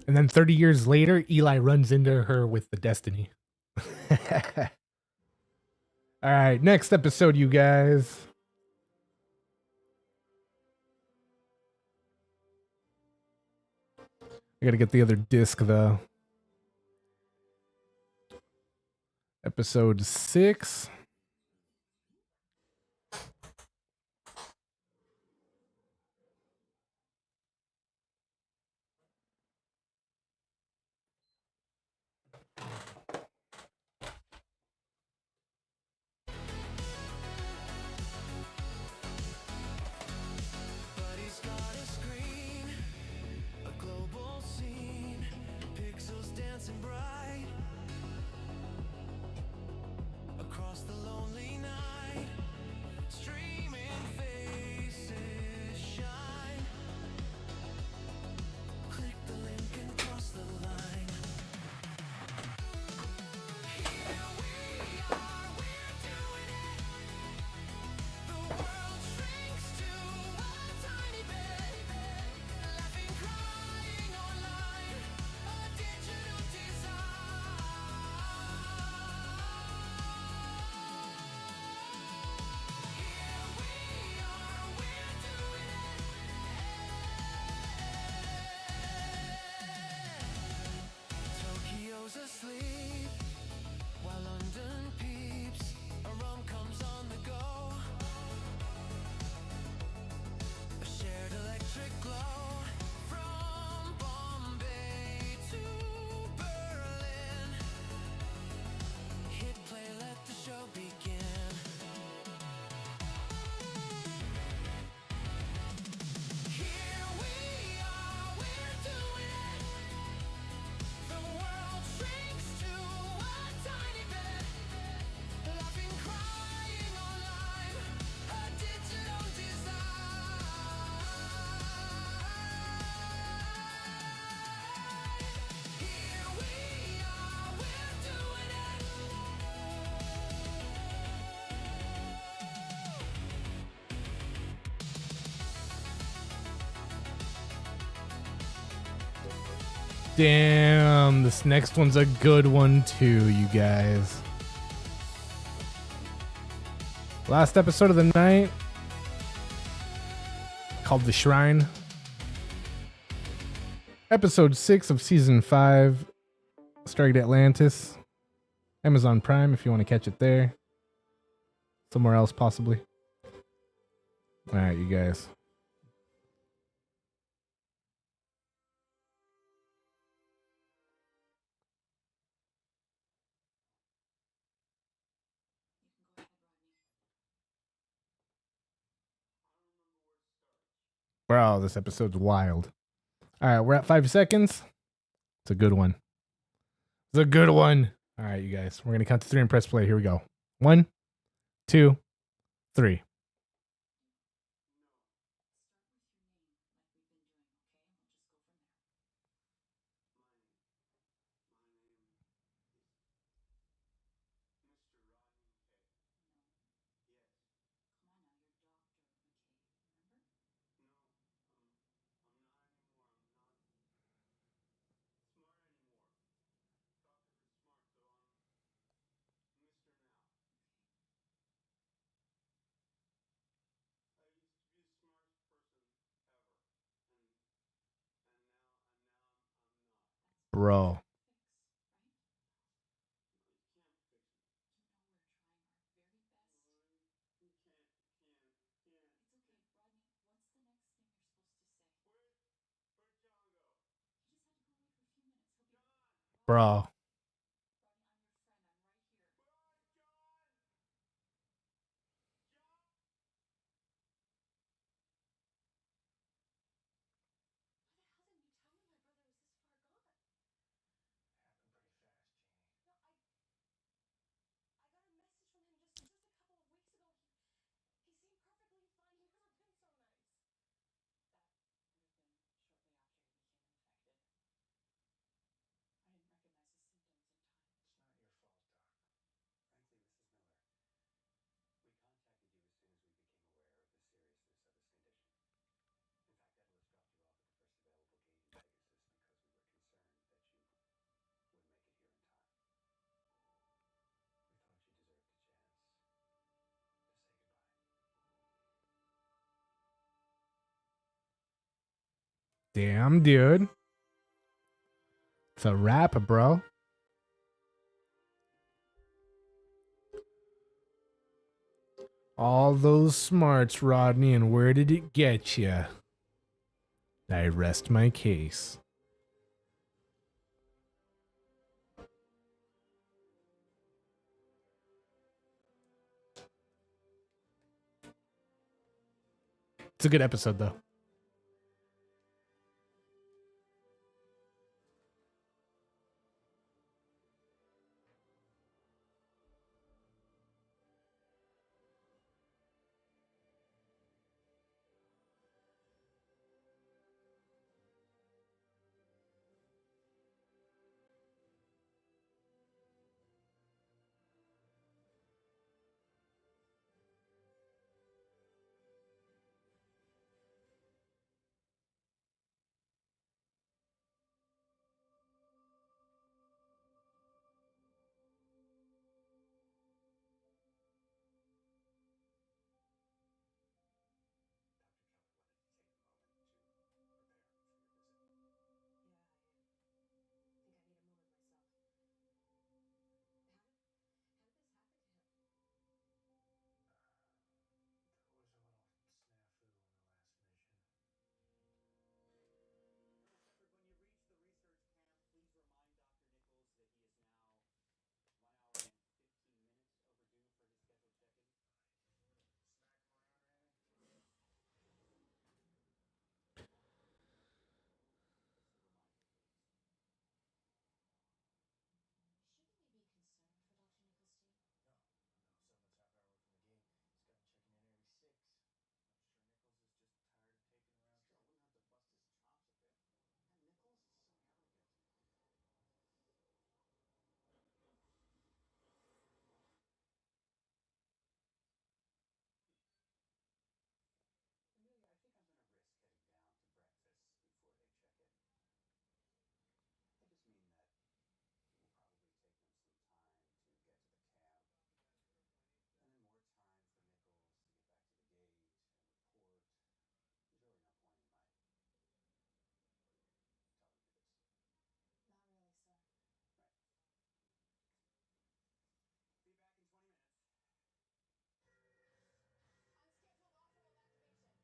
And then 30 years later, Eli runs into her with the Destiny. All right, next episode, you guys. I gotta get the other disc, though. Episode 6. But he's got a screen, a global scene, pixels dancing bright across the Damn, this next one's a good one too, you guys. Last episode of the night, called The Shrine. Episode 6 of Season 5, Stargate Atlantis. Amazon Prime if you want to catch it there. Somewhere else, possibly. Alright, you guys. Bro, this episode's wild. Alright, we're at 5 seconds. It's a good one. It's a good one. Alright, you guys. We're going to count to 3 and press play. Here we go. 1, 2, 3. Bro. Bro. Why the hell didn't you tell me my brother was this far gone? Happened pretty fast, Jeannie. No, I got a message from him just a couple of weeks ago. He seemed perfectly fine. He never been so nice. That would have been shortly after he became infected. I didn't recognize his symptoms in time. It's not your fault, Doc. Frankly, Mrs. Miller, we contacted you as soon as we became aware of the seriousness of his condition. In fact, Daedalus dropped you off at the first available gate in Pegasus because we were concerned that you wouldn't make it here in time. We thought you deserved a chance to say goodbye. Damn, dude. It's a wrap, bro. All those smarts, Rodney, and where did it get you? I rest my case. It's a good episode, though.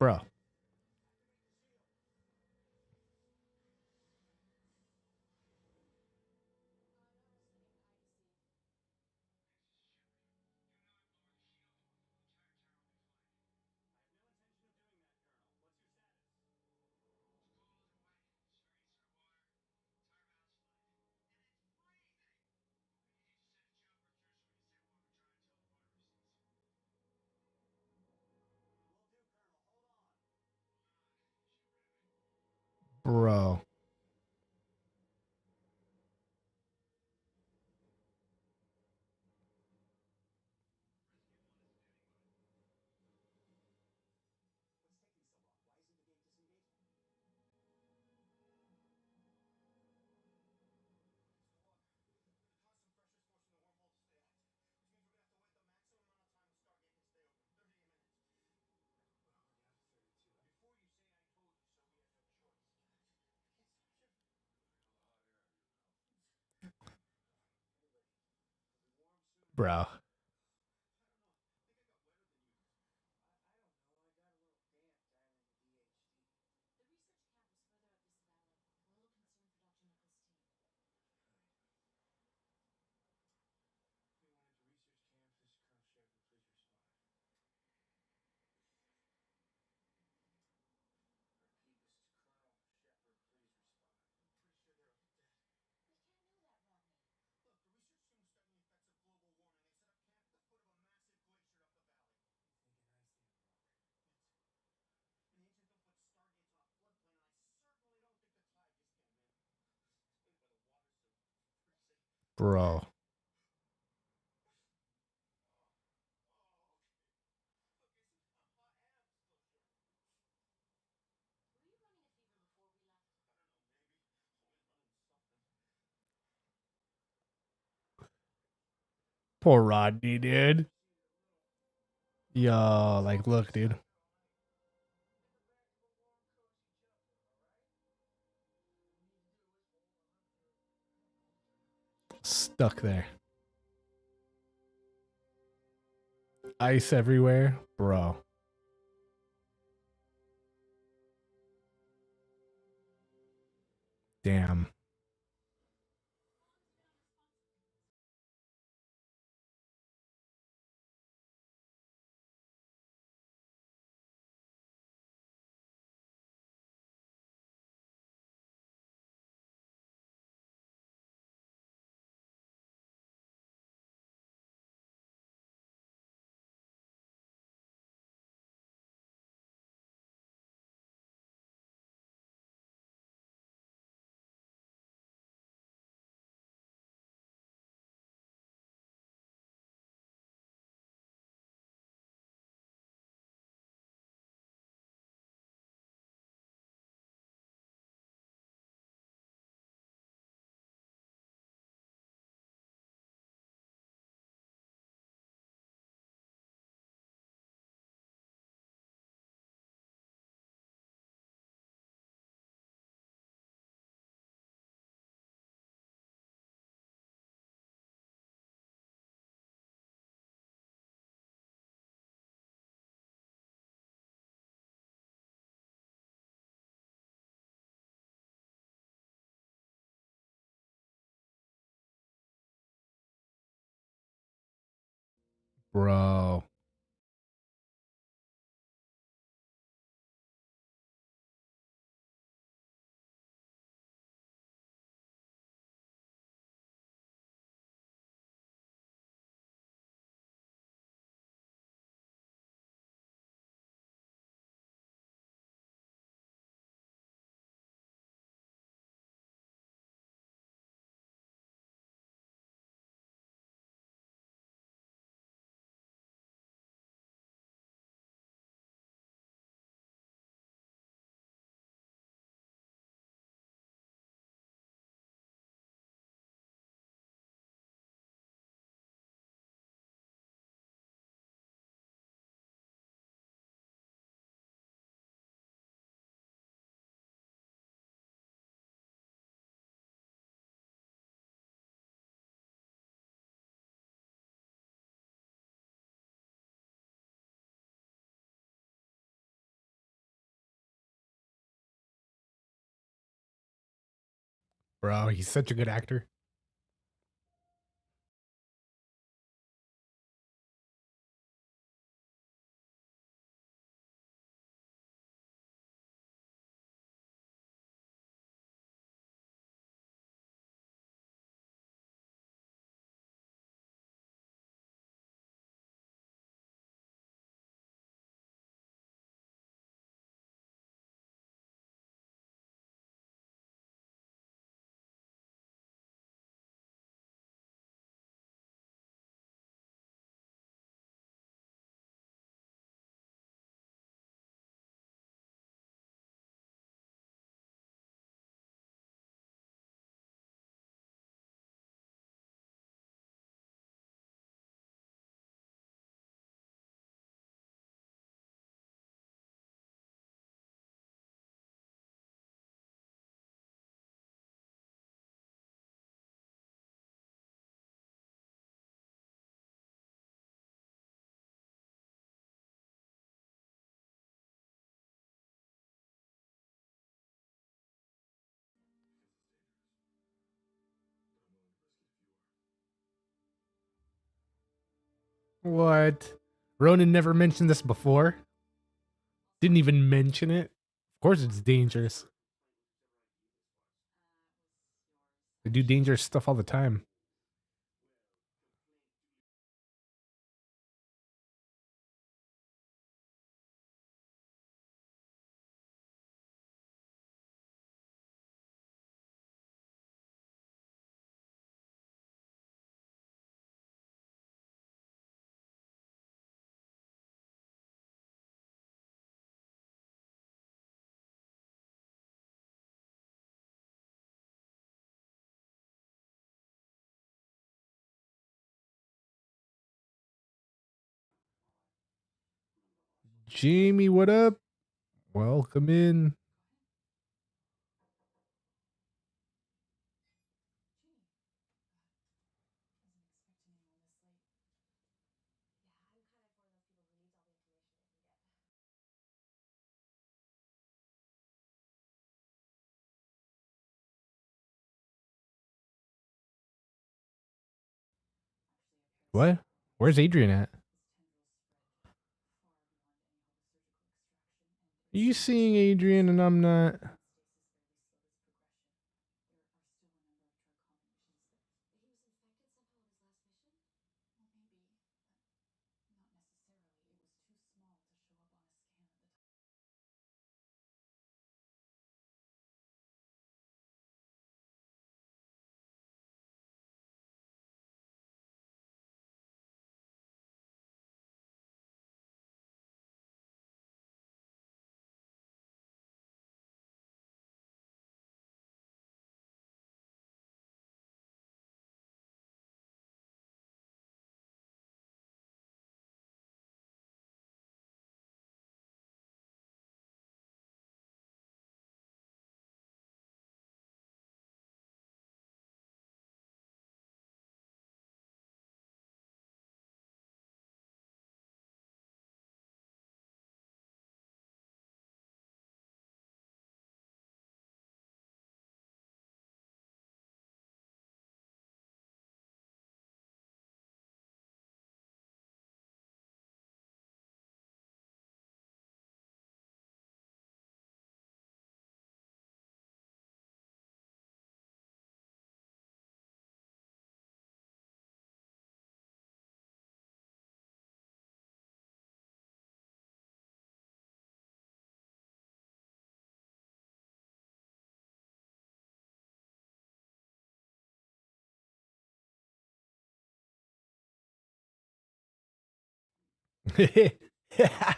Bro. I have no intention of doing that, Colonel. What's your status? It's cold and wet. Screens underwater. Tire valve's flooded. And it's freezing! I need you to send a chopper through so we can stay warm and dry until the water recedes. Will do, Colonel. Hold on. Hold on, ship rabbit. Bro. Rescue 1 is standing by. What's taking so long? Why isn't the gate disengaging? It's the water. The constant pressure is forcing the wormhole to stay active, which means we're gonna have to wait the maximum amount of time the Stargate can stay open. 38 minutes. We're already on to 32. Before you say I told you so, we have no choice. I can't stop shivering. Let the hot air out of your mouth. Anyway, it'll be warm soon. Bro. I don't know. I think I got wetter than usual. I don't know. I got a little damp dialing the DHD. The research camp was further up this valley. A little concern production knuckles team. We went into research camp. This is Colonel Shepard. Please respond. I repeat, this is Colonel Shepard. Please respond. I'm pretty sure they're all dead. We can't know that, Rodney. Look, the research team was studying the effects of global warming. They set up camp at the foot of a massive glacier up the valley. You're thinking Iceland, Rock. It's an ancient don't put stargates on a floodplain, and I certainly don't think the tide just came in. Especially where the water's so freezing. Bro. Oh, okay. Okay, so I am still shivering. Were you running a fever before we left? I don't know, maybe. Always running something. Poor Rodney, dude. Yo, like, look, dude. Take her back to a warm, cozy jungle, all right? All we need to do is hold on for, I don't know, turn on that Stuck there. Ice everywhere. Bro. Damn. Bro. Bro, he's such a good actor. What? Ronan never mentioned this before? Didn't even mention it? Of course it's dangerous. They do dangerous stuff all the time. Jamie, what up? Welcome in. Ginny, wasn't expecting anyone this late. Yeah, I'm kind of like one of those people who needs all the information they can get. Actually, a What? parasite. Where's Adrian at? His tendrils spread far beyond any hope of surgical extraction, and Are you seeing Adrian and I'm not? stasis barely slowed its progression. There are still a number of drug combinations that, He was infected somehow on his last mission? well, maybe, but not necessarily. It was too small to show up on a scan at the time.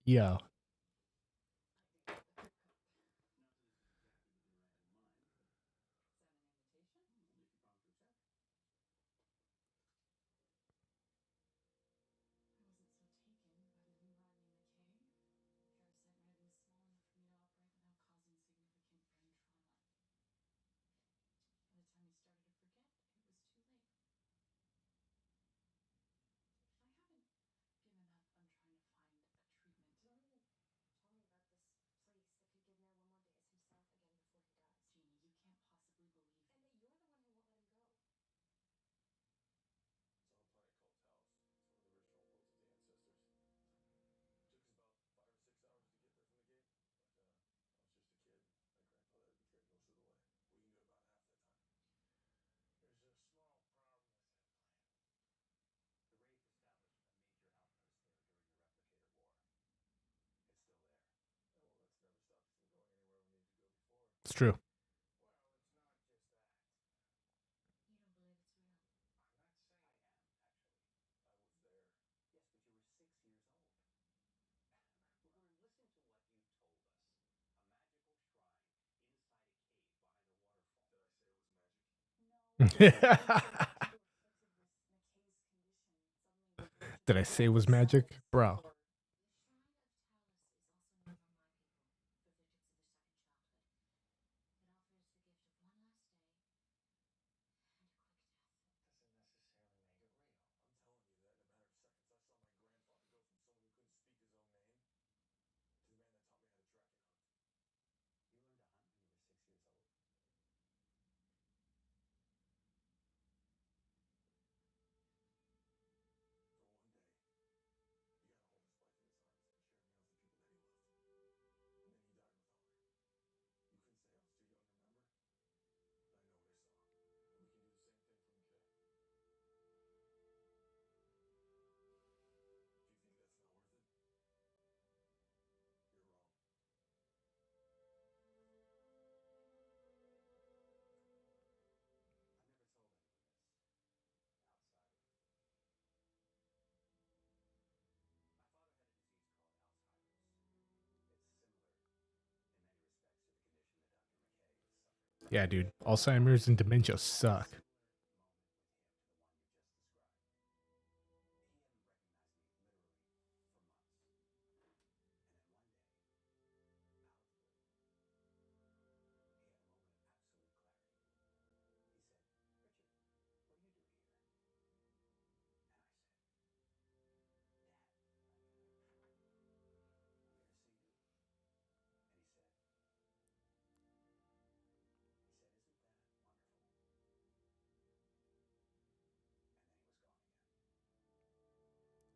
Yo. I wasn't so taken about a new Rodney McKay. Parasite might have been small enough for me to operate without causing significant brain trauma. By the time he started to forget, it was too late. I haven't given up on trying to find a treatment. It's true. Well, it's not just that. You don't believe it's real? I'm not saying I am, actually. I was there. Yes, but you were 6 years old. Lauren, listen to what you told us. A magical shrine inside a cave behind a waterfall. Did I say it was magic? No, to afflicted with McKay's condition, suddenly the Did I say it was magic? Bro. The Shrine of Talos is also known for my people, for victims of their second childhood. It offers the gift of one last day and a quick death. doesn't necessarily make it real. I'm telling you that in a matter of seconds, I saw my grandfather go from someone who couldn't speak his own name to the man that taught me how to track and hunt. You learned to hunt when you were 6 years old? For one day, he got a hold of Spike in his arms and shared meals with people that he loved. And then he died with hunger. You couldn't say I was too young to remember, but I know what I saw. And we can do the same thing for McKay. If you think that's not worth it, you're wrong. I've never told anyone this outside of my father had a disease called Alzheimer's. It's similar in many respects to the condition that Dr. McKay is suffering from. Yeah, dude. Alzheimer's and dementia suck. Similar moment with him to the one you just described. He hadn't recognized me literally for months. And then one day, out of the blue, he had a moment of absolute clarity. He said, "Richard, what are you doing here?" And I said, "Dad, I'm here to see you." And he said, "Isn't that wonderful?" And then he was gone again.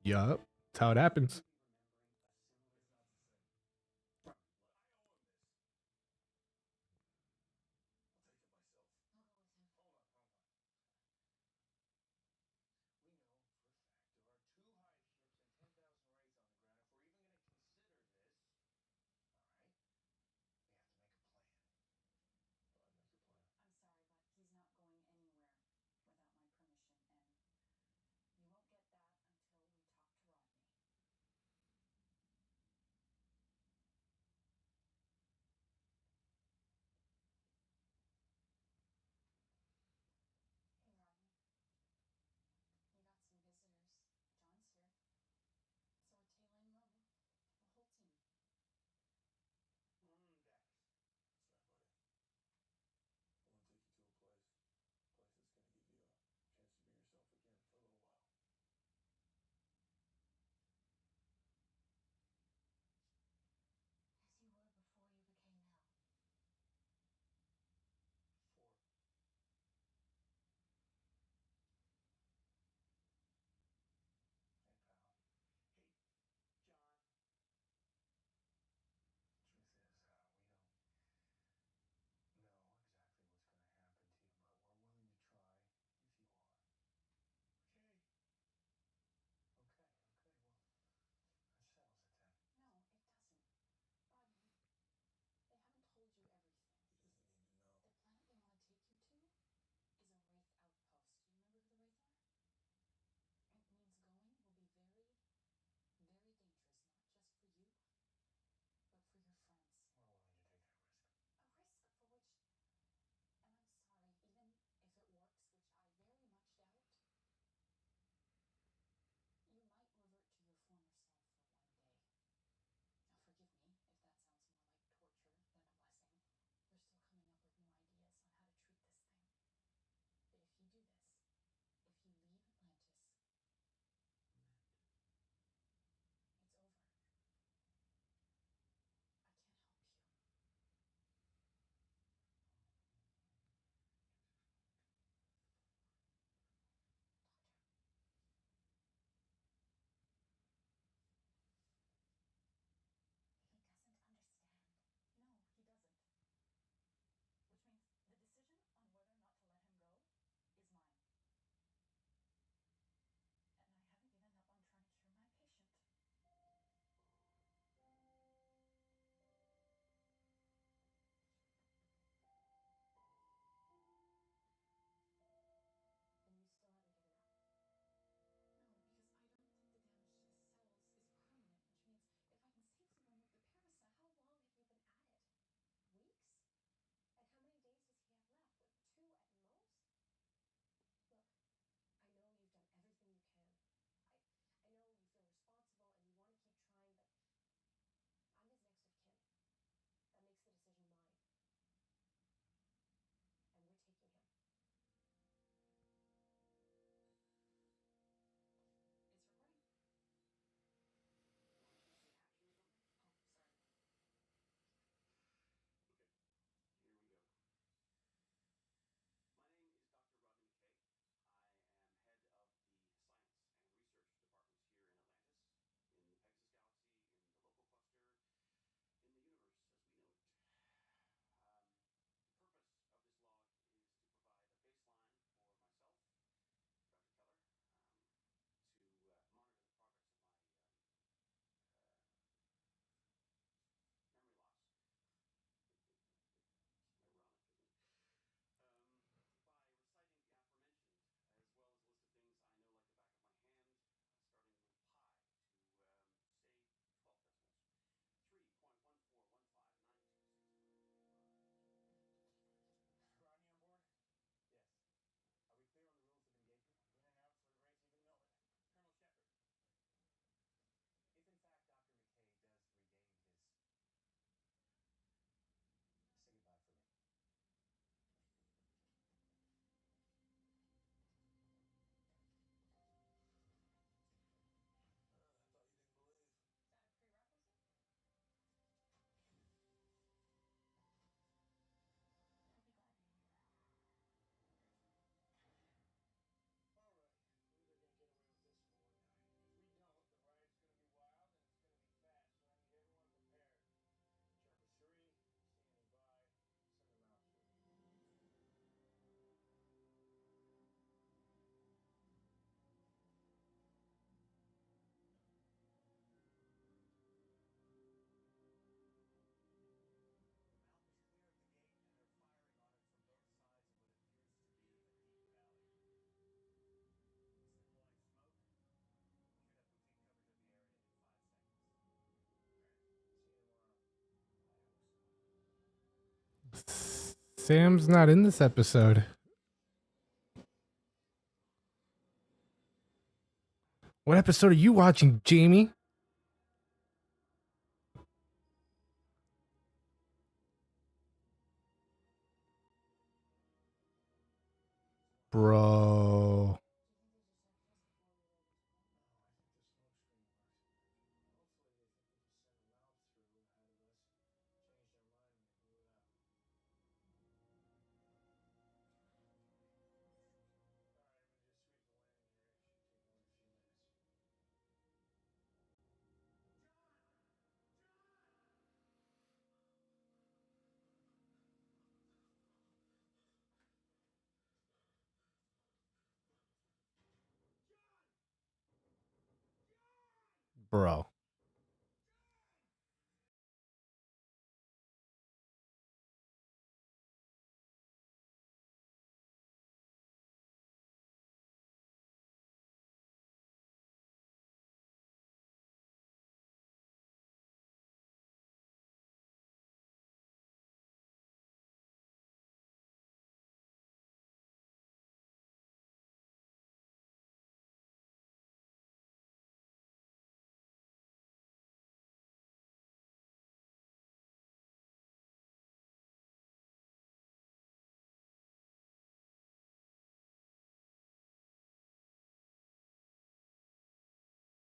Yup. That's how it happens. Maybe remembering a similar. It's not the same. Look, I owe him this. I'll take it myself. I'll go with him. Hold on, hold on. We know for a fact there are 2 hive ships and 10,000 wraiths on the ground. If we're even going to consider this, all right, we have to make a plan. Fine, make a plan. I'm sorry, but he's not going anywhere without my permission, and you won't get that until we talk to Rodney. Sam's not in this episode. What episode are you watching, Jamie? Bro. Bro. Let's glass some beer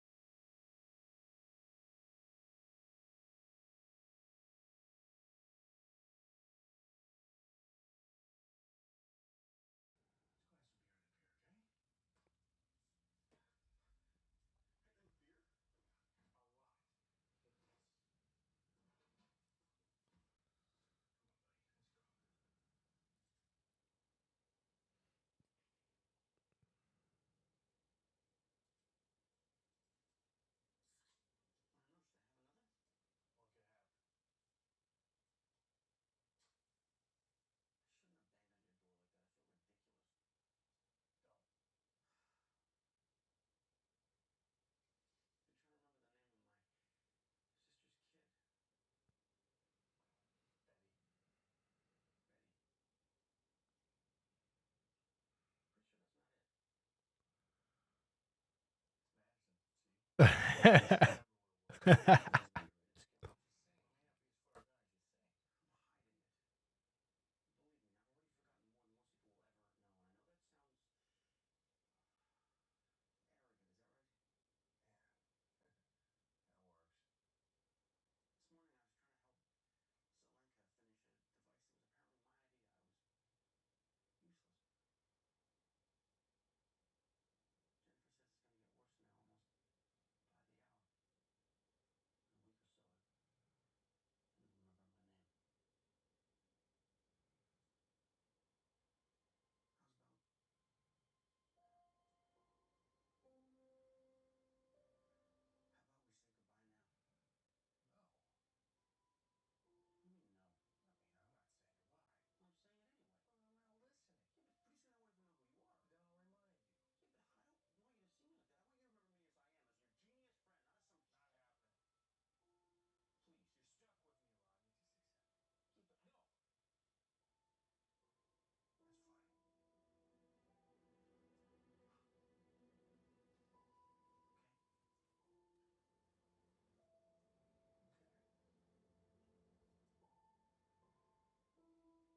and then beer, okay? Hey, beer? A lot. Get this. Come on, buddy. Let's go. Want to know, should I have another? What could happen?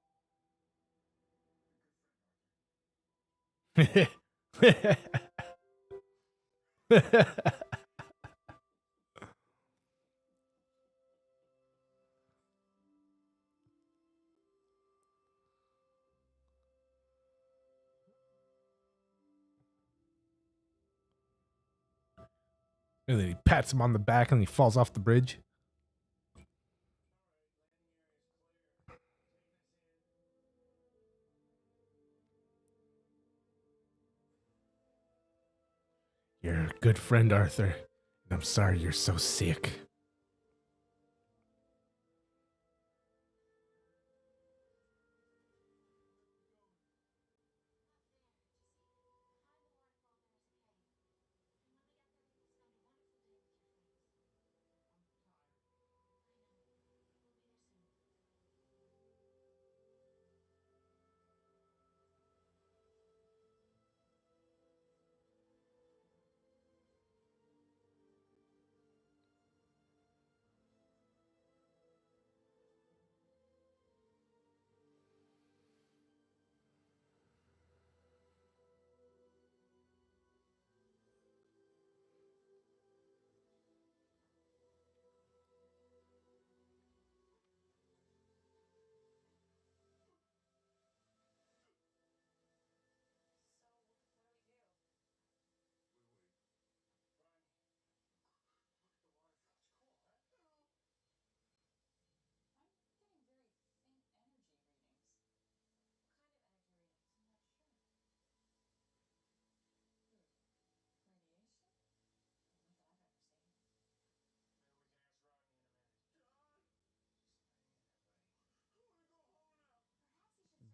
I shouldn't have banged on your door like that. I feel ridiculous. Don't. Been trying to remember the name of my sister's kid. Betty. Betty. Pretty sure that's not it. It's Madison, see? And then he pats him on the back and he falls off the bridge. You're a good friend, Arthur. And I'm sorry you're so sick. Up there, Jesse. Behind the waterfall, there is a cave. And when we get there, we will spend a wonderful day with your friends. I'm tired.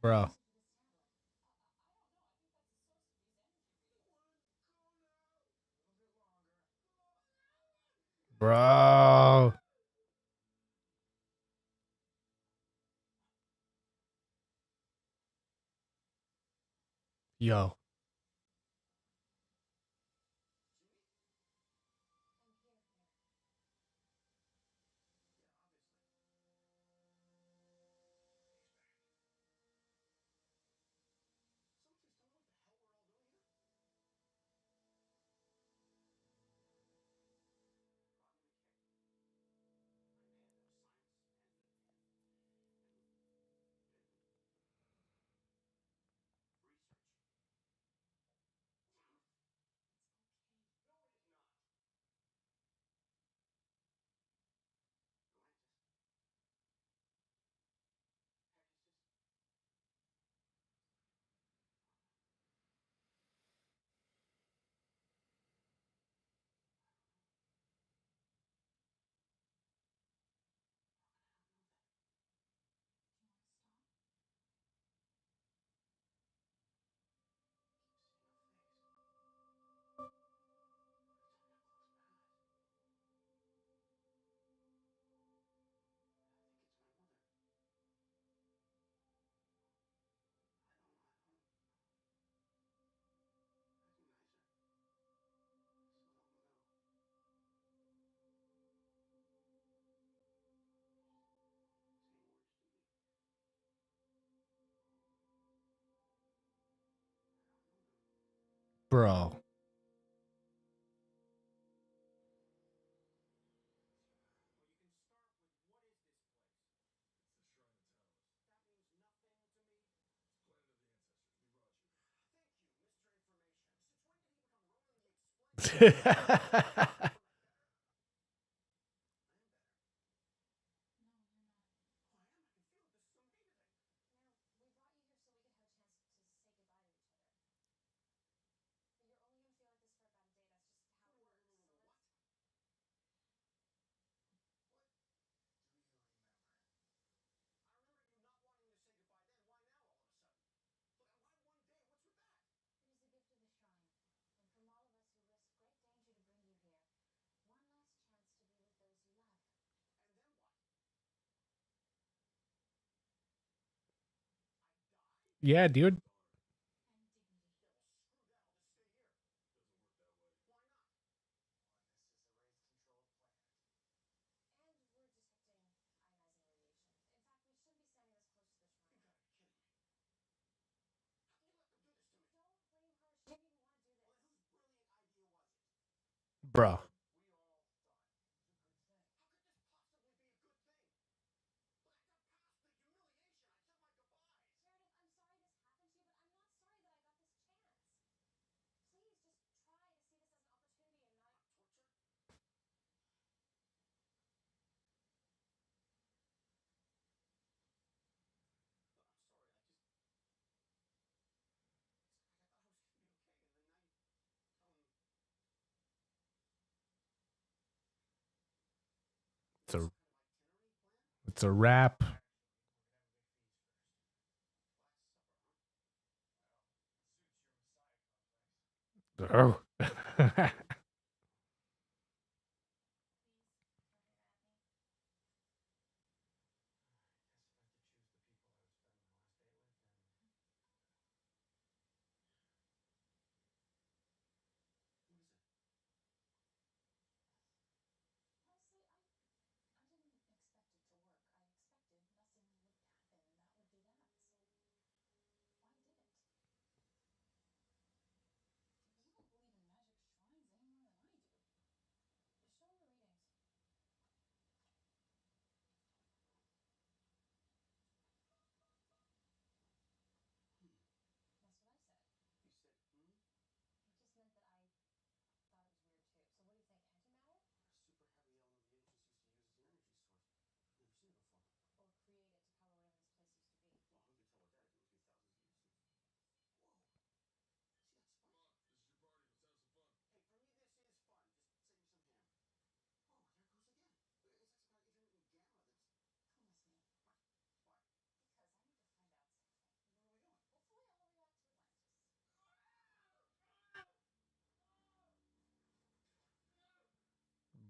Bro. Bro. Yo. Bro. Yeah, dude. Bro. It's a it's a wrap. Oh.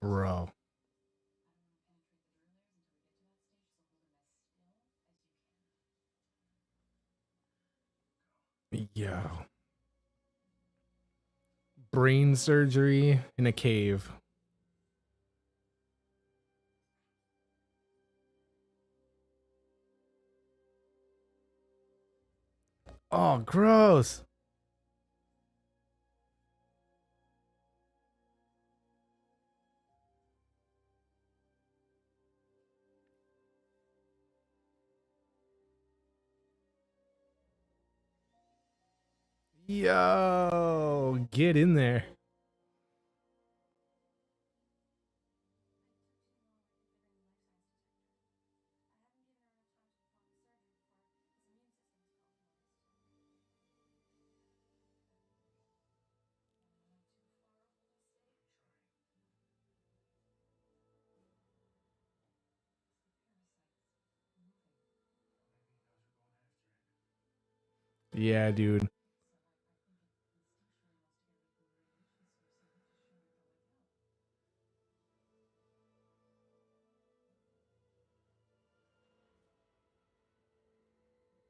Bro. Yo. Brain surgery in a cave. Oh, gross. Yo, get in there. Yeah, dude.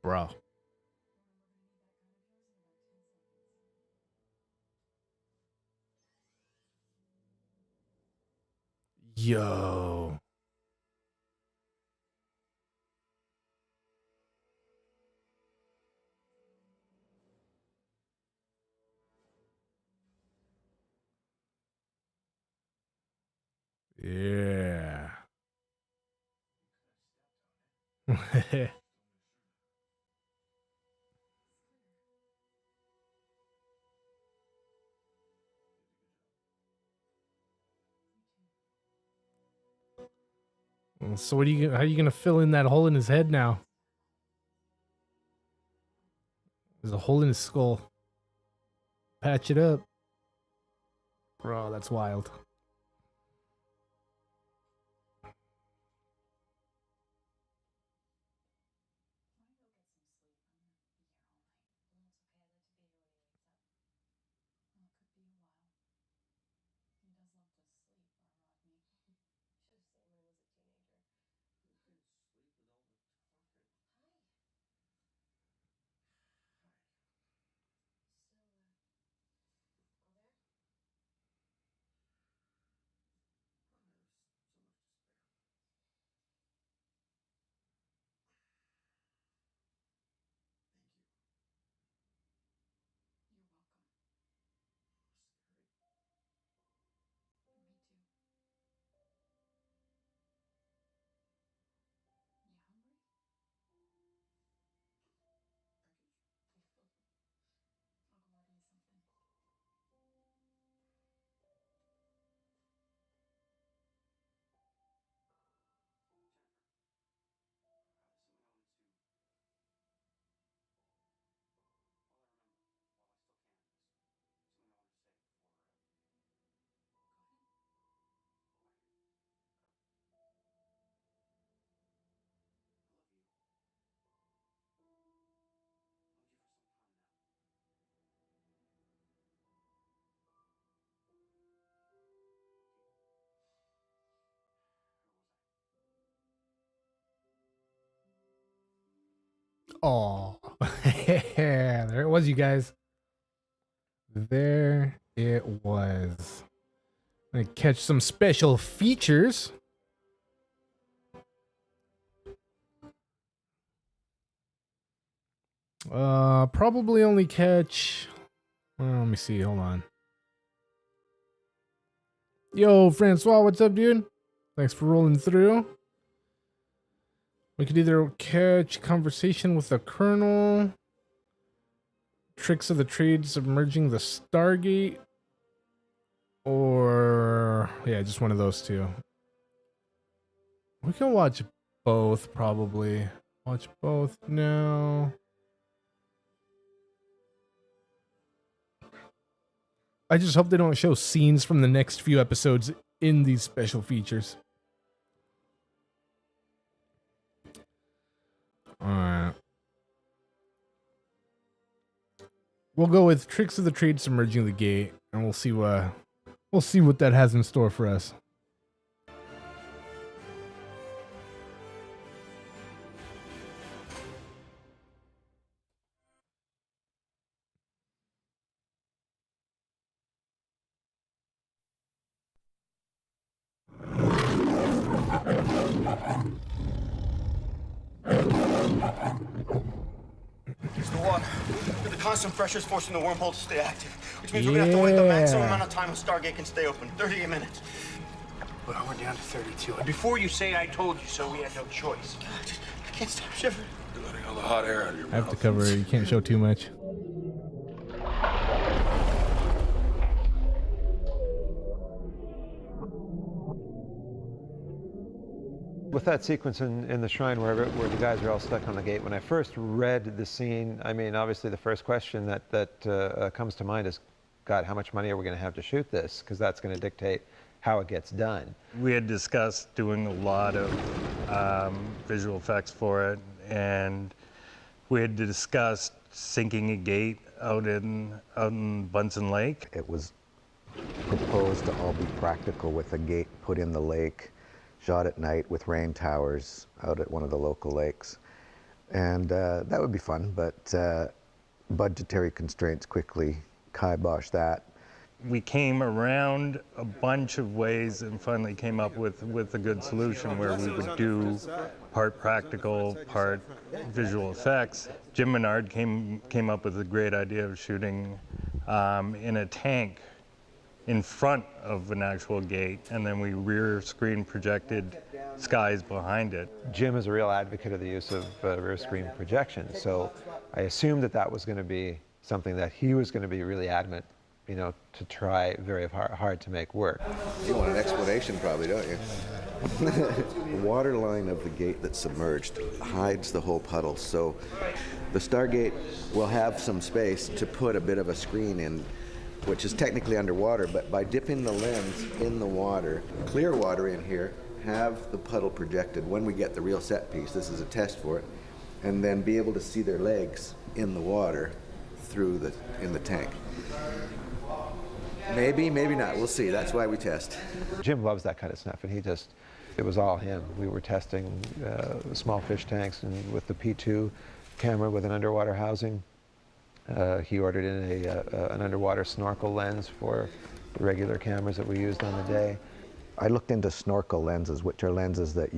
Bro. Yo. Yeah. So what are you? How are you gonna fill in that hole in his head now? There's a hole in his skull. Patch it up, bro. That's wild. Oh, there it was, you guys. There it was. I catch some special features. Probably only catch. Well, let me see. Hold on. Yo, Francois, what's up, dude? Thanks for rolling through. We could either catch Conversation with the Colonel, Tricks of the Trade Submerging the Stargate, or yeah, just one of those two. We can watch both, probably. Watch both now. I just hope they don't show scenes from the next few episodes in these special features. Alright. We'll go with Tricks of the Trade Submerging the Gate, and we'll see what that has in store for us. It's the water. The constant pressure is forcing the wormhole to stay active, which means we're gonna have to wait the maximum amount of time a Stargate can stay open, 38 minutes. Well, we're down to 32. And before you say I told you so, we had no choice. I can't stop shivering. You're letting all the hot air out of your mouth. I have to cover it. You can't show too much. With that sequence in the shrine where the guys are all stuck on the gate, when I first read the scene, I mean, obviously the first question that comes to mind is, God, how much money are we going to have to shoot this? Because that's going to dictate how it gets done. We had discussed doing a lot of visual effects for it, and we had discussed sinking a gate out in Bunsen Lake. It was proposed to all be practical with a gate put in the lake, shot at night with rain towers out at one of the local lakes. And that would be fun, but budgetary constraints quickly kiboshed that. We came around a bunch of ways and finally came up with a good solution where we would do part practical, part visual effects. Jim Menard came up with a great idea of shooting in a tank in front of an actual gate, and then we rear screen projected skies behind it. Jim is a real advocate of the use of rear screen projection, so I assumed that was going to be something that he was going to be really adamant, you know, to try very hard to make work. You want an explanation probably, don't you? The water line of the gate that's submerged hides the whole puddle, so the Stargate will have some space to put a bit of a screen in, which is technically underwater, but by dipping the lens in the water, clear water in here, have the puddle projected when we get the real set piece, this is a test for it, and then be able to see their legs in the water in the tank. Maybe, maybe not, we'll see, that's why we test. Jim loves that kind of stuff, and it was all him. We were testing small fish tanks and with the P2 camera with an underwater housing. He ordered in an underwater snorkel lens for the regular cameras that we used on the day. I looked into snorkel lenses, which are lenses that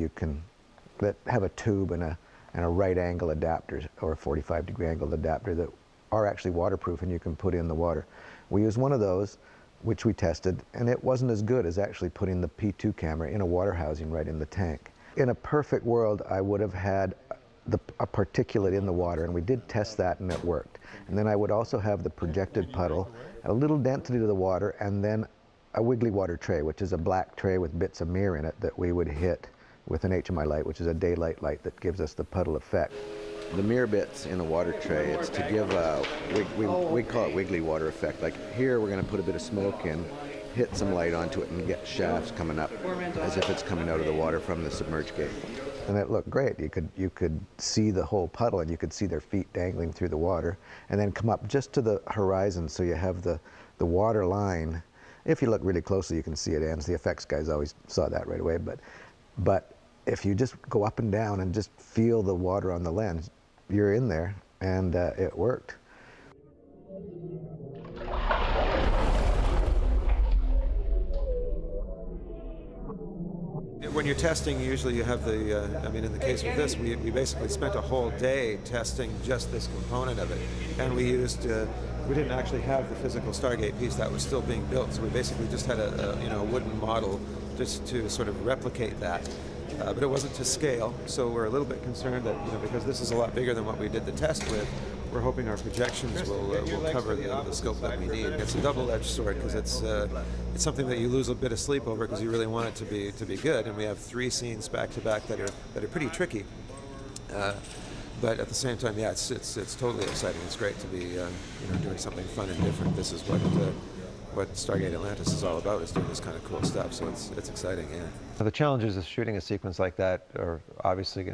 that have a tube and a right angle adapter or a 45-degree angle adapter that are actually waterproof and you can put in the water. We used one of those, which we tested, and it wasn't as good as actually putting the P2 camera in a water housing right in the tank. In a perfect world, I would have had a particulate in the water, and we did test that and it worked. And then I would also have the projected puddle, a little density to the water, and then a wiggly water tray, which is a black tray with bits of mirror in it that we would hit with an HMI light, which is a daylight light that gives us the puddle effect. The mirror bits in a water tray, it's to give we call it wiggly water effect. Like here we're going to put a bit of smoke in, hit some light onto it and get shafts coming up as if it's coming out of the water from the submerged gate. And it looked great. You could see the whole puddle and you could see their feet dangling through the water and then come up just to the horizon so you have the water line. If you look really closely you can see it ends. The effects guys always saw that right away, but if you just go up and down and just feel the water on the lens, you're in there, and it worked. When you're testing, usually you have I mean, in the case of this, we basically spent a whole day testing just this component of it. And we used, we didn't actually have the physical Stargate piece that was still being built, so we basically just had a wooden model just to sort of replicate that. But it wasn't to scale, so we're a little bit concerned that, because this is a lot bigger than what we did the test with, we're hoping our projections will cover the scope that we need. It's a double-edged sword because it's something that you lose a bit of sleep over because you really want it to be good, and we have 3 scenes back to back that are pretty tricky. But at the same time, yeah, it's totally exciting. It's great to be doing something fun and different. This is what Stargate Atlantis is all about, is doing this kind of cool stuff, so it's exciting, yeah. The challenges of shooting a sequence like that are obviously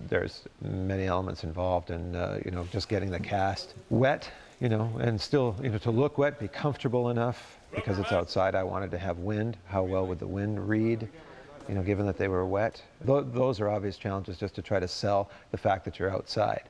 there's many elements involved, and just getting the cast wet, and still, to look wet, be comfortable enough, because it's outside. I wanted to have wind. How well would the wind read, given that they were wet? Those are obvious challenges, just to try to sell the fact that you're outside.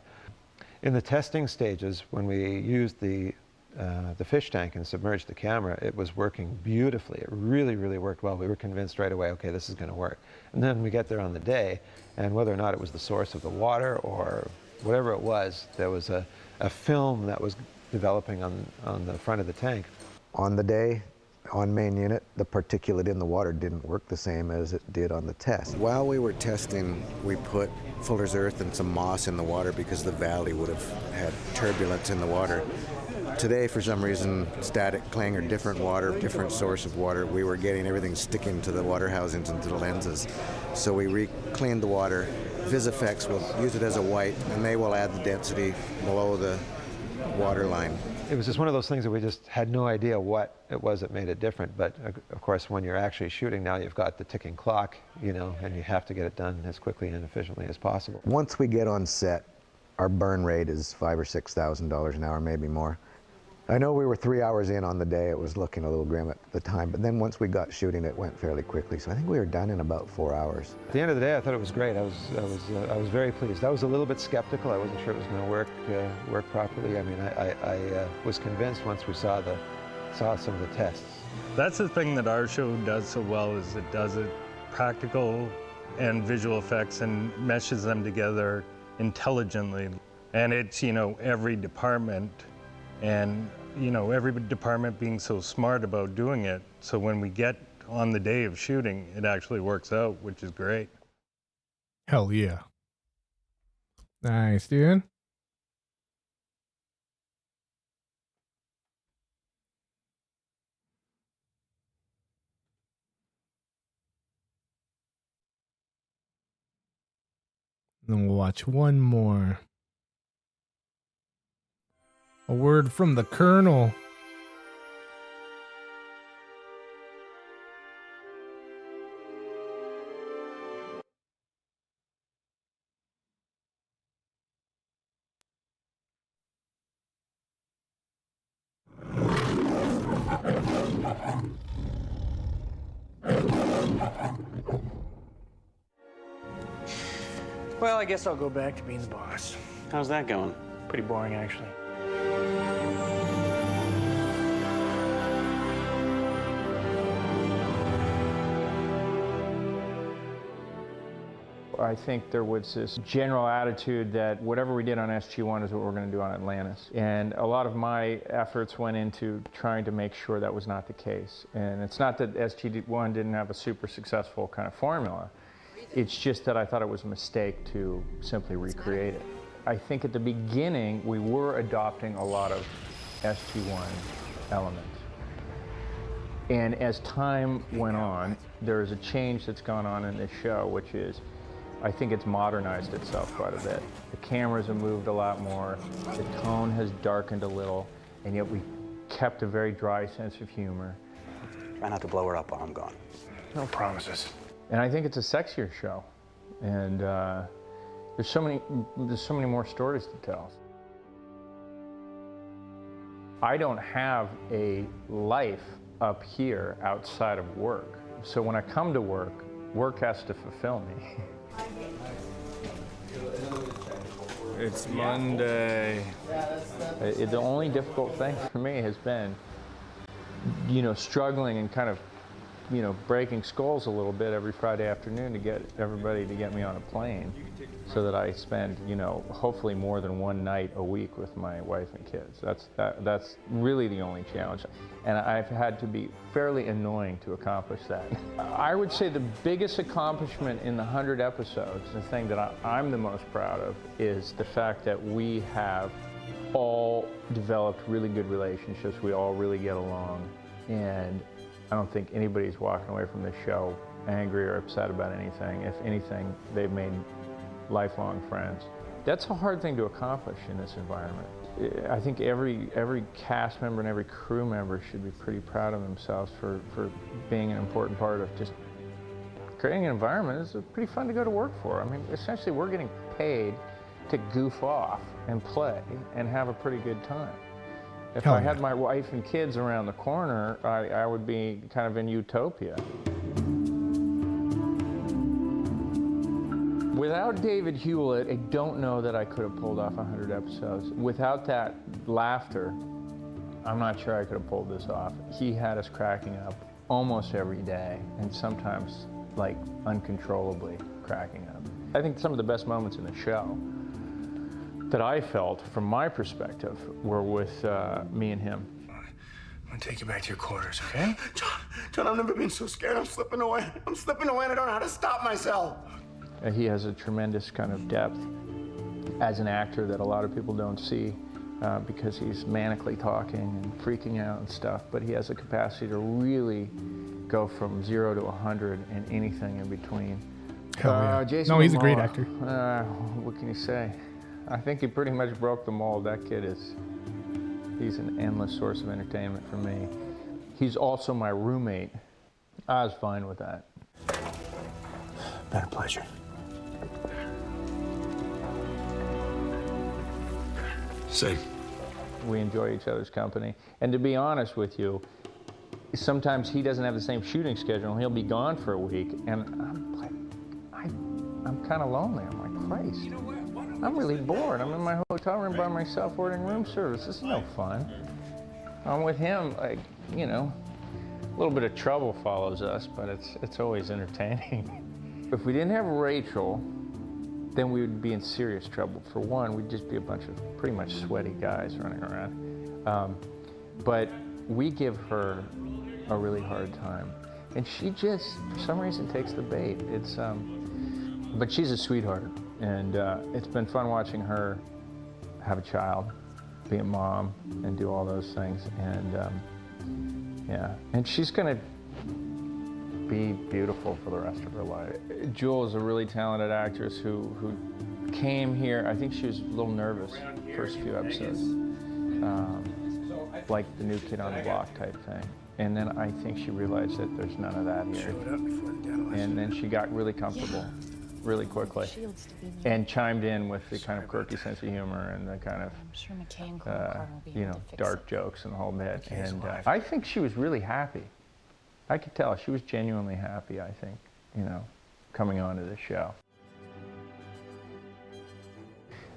In the testing stages, when we used the the fish tank and submerged the camera, it was working beautifully. It really, really worked well. We were convinced right away, okay, this is going to work. And then we get there on the day, and whether or not it was the source of the water or whatever it was, there was a film that was developing on the front of the tank. On the day, on main unit, the particulate in the water didn't work the same as it did on the test. While we were testing, we put Fuller's earth and some moss in the water because the valley would have had turbulence in the water. Today, for some reason, static clanger, different water, different source of water, we were getting everything sticking to the water housings and to the lenses. So we re-cleaned the water. VisFX will use it as a white, and they will add the density below the water line. It was just one of those things that we just had no idea what it was that made it different. But of course, when you're actually shooting now, you've got the ticking clock, you know, and you have to get it done as quickly and efficiently as possible. Once we get on set, our burn rate is $5,000 or $6,000 an hour, maybe more. I know we were 3 hours in on the day. It was looking a little grim at the time, but then once we got shooting, it went fairly quickly. So I think we were done in about 4 hours. At the end of the day, I thought it was great. I was very pleased. I was a little bit skeptical. I wasn't sure it was going to work properly. I mean, I was convinced once we saw some of the tests. That's the thing that our show does so well, is it does it practical and visual effects and meshes them together intelligently. And it's, you know, every department, and you know, every department being so smart about doing it, so when we get on the day of shooting, it actually works out, which is great. Hell yeah. Nice, dude. Then we'll watch one more. A word from the Colonel. Well, I guess I'll go back to being the boss. How's that going? Pretty boring, actually. I think there was this general attitude that whatever we did on SG-1 is what we're going to do on Atlantis. And a lot of my efforts went into trying to make sure that was not the case. And it's not that SG-1 didn't have a super successful kind of formula. It's just that I thought it was a mistake to simply recreate it. I think at the beginning, we were adopting a lot of SG-1 elements. And as time went on, there is a change that's gone on in this show, which is, I think it's modernized itself quite a bit. The cameras have moved a lot more, the tone has darkened a little, and yet we kept a very dry sense of humor. Try not to blow her up while I'm gone. No promises. And I think it's a sexier show. And there's so many more stories to tell. I don't have a life up here outside of work. So when I come to work, work has to fulfill me. It's Monday. The only difficult thing for me has been, you know, struggling and kind of, you know, breaking skulls a little bit every Friday afternoon to get everybody to get me on a plane so that I spend, you know, hopefully more than one night a week with my wife and kids. That's really the only challenge. And I've had to be fairly annoying to accomplish that. I would say the biggest accomplishment in the 100 episodes, the thing that I'm the most proud of, is the fact that we have all developed really good relationships. We all really get along. And I don't think anybody's walking away from this show angry or upset about anything. If anything, they've made lifelong friends. That's a hard thing to accomplish in this environment. I think every cast member and every crew member should be pretty proud of themselves for being an important part of just creating an environment. It's pretty fun to go to work for. I mean, essentially we're getting paid to goof off and play and have a pretty good time. If I had my wife and kids around the corner, I would be kind of in utopia. Without David Hewlett, I don't know that I could have pulled off 100 episodes. Without that laughter I'm not sure I could have pulled this off. He had us cracking up almost every day, and sometimes like uncontrollably cracking up. I think some of the best moments in the show that I felt, from my perspective, were with me and him. I'm gonna take you back to your quarters, okay? John, I've never been so scared. I'm slipping away. I'm slipping away and I don't know how to stop myself. He has a tremendous kind of depth as an actor that a lot of people don't see because he's manically talking and freaking out and stuff, but he has a capacity to really go from 0 to 100 and anything in between. Hell yeah. Jason No, he's a great Momoa, actor. What can you say? I think he pretty much broke the mold. That kid he's an endless source of entertainment for me. He's also my roommate. I was fine with that. Been a pleasure. Same. We enjoy each other's company. And to be honest with you, sometimes he doesn't have the same shooting schedule. He'll be gone for a week, and I'm like, I'm kind of lonely. I'm like, Christ, I'm really bored. I'm in my hotel room by myself ordering room service. This is no fun. I'm with him, like, you know, a little bit of trouble follows us, but it's always entertaining. If we didn't have Rachel, then we would be in serious trouble. For one, we'd just be a bunch of pretty much sweaty guys running around. But we give her a really hard time. And she just, for some reason, takes the bait. But she's a sweetheart. And it's been fun watching her have a child, be a mom, and do all those things. And yeah, and she's gonna be beautiful for the rest of her life. Jewel is a really talented actress who came here. I think she was a little nervous first few episodes, like the new kid on the block type thing. And then I think she realized that there's none of that here. And then she got really comfortable really quickly and chimed in with the kind of quirky sense of humor and the kind of, you know, dark jokes and the whole bit. And I think she was really happy. I could tell she was genuinely happy, I think, you know, coming onto the show.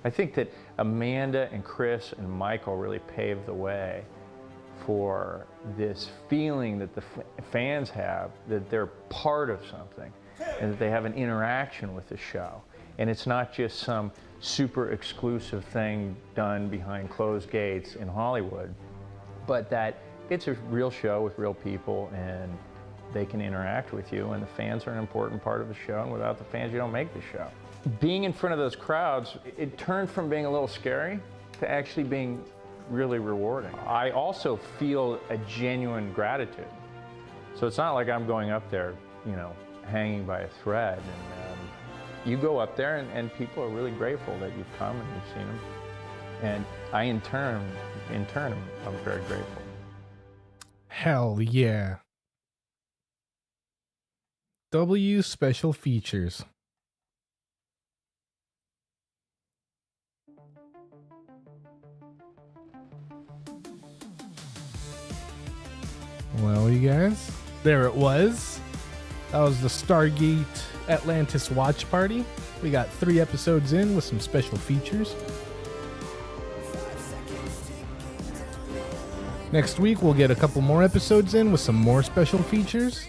I think that Amanda and Chris and Michael really paved the way for this feeling that the fans have that they're part of something and that they have an interaction with the show. And it's not just some super exclusive thing done behind closed gates in Hollywood, but that it's a real show with real people and they can interact with you, and the fans are an important part of the show, and without the fans you don't make the show. Being in front of those crowds, it turned from being a little scary to actually being really rewarding. I also feel a genuine gratitude. So it's not like I'm going up there, you know, hanging by a thread. And you go up there and people are really grateful that you've come and you've seen them. And I, in turn, I'm very grateful. Hell yeah. W special features. Well, you guys, there it was. That was the Stargate Atlantis watch party. We got 3 episodes in with some special features. Next week, we'll get a couple more episodes in with some more special features.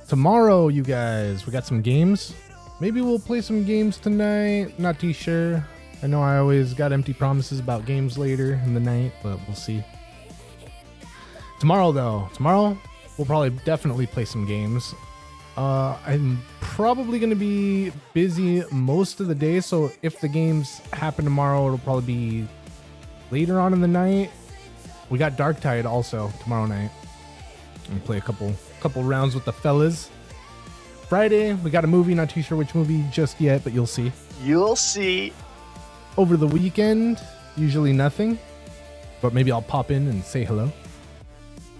Tomorrow, you guys, we got some games. Maybe we'll play some games tonight. Not too sure. I know I always got empty promises about games later in the night, but we'll see. Tomorrow, though, we'll probably definitely play some games. I'm probably going to be busy most of the day, so if the games happen tomorrow, it'll probably be later on in the night. We got Dark Tide also tomorrow night. And play a couple rounds with the fellas. Friday, we got a movie, not too sure which movie just yet, but you'll see. You'll see. Over the weekend, usually nothing, but maybe I'll pop in and say hello.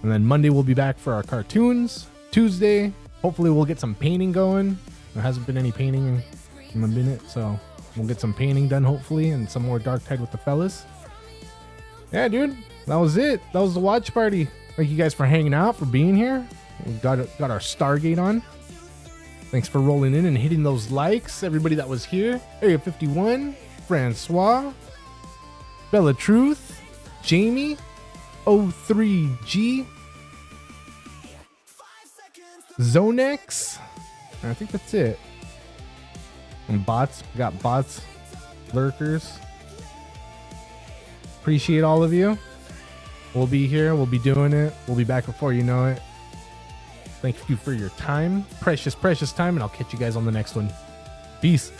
And then Monday we'll be back for our cartoons. Tuesday, hopefully we'll get some painting going. There hasn't been any painting in a minute, so we'll get some painting done hopefully, and some more Dark Tide with the fellas. Yeah, dude, that was it. That was the watch party. Thank you guys for hanging out, for being here. We got our Stargate on. Thanks for rolling in and hitting those likes. Everybody that was here. Area 51, Francois, Bella Truth, Jamie, e4-6-03G, Zonex. I think that's it. And bots. We got bots, lurkers. Appreciate all of you. We'll be here. We'll be doing it. We'll be back before you know it. Thank you for your time. Precious, precious time. And I'll catch you guys on the next one. Peace.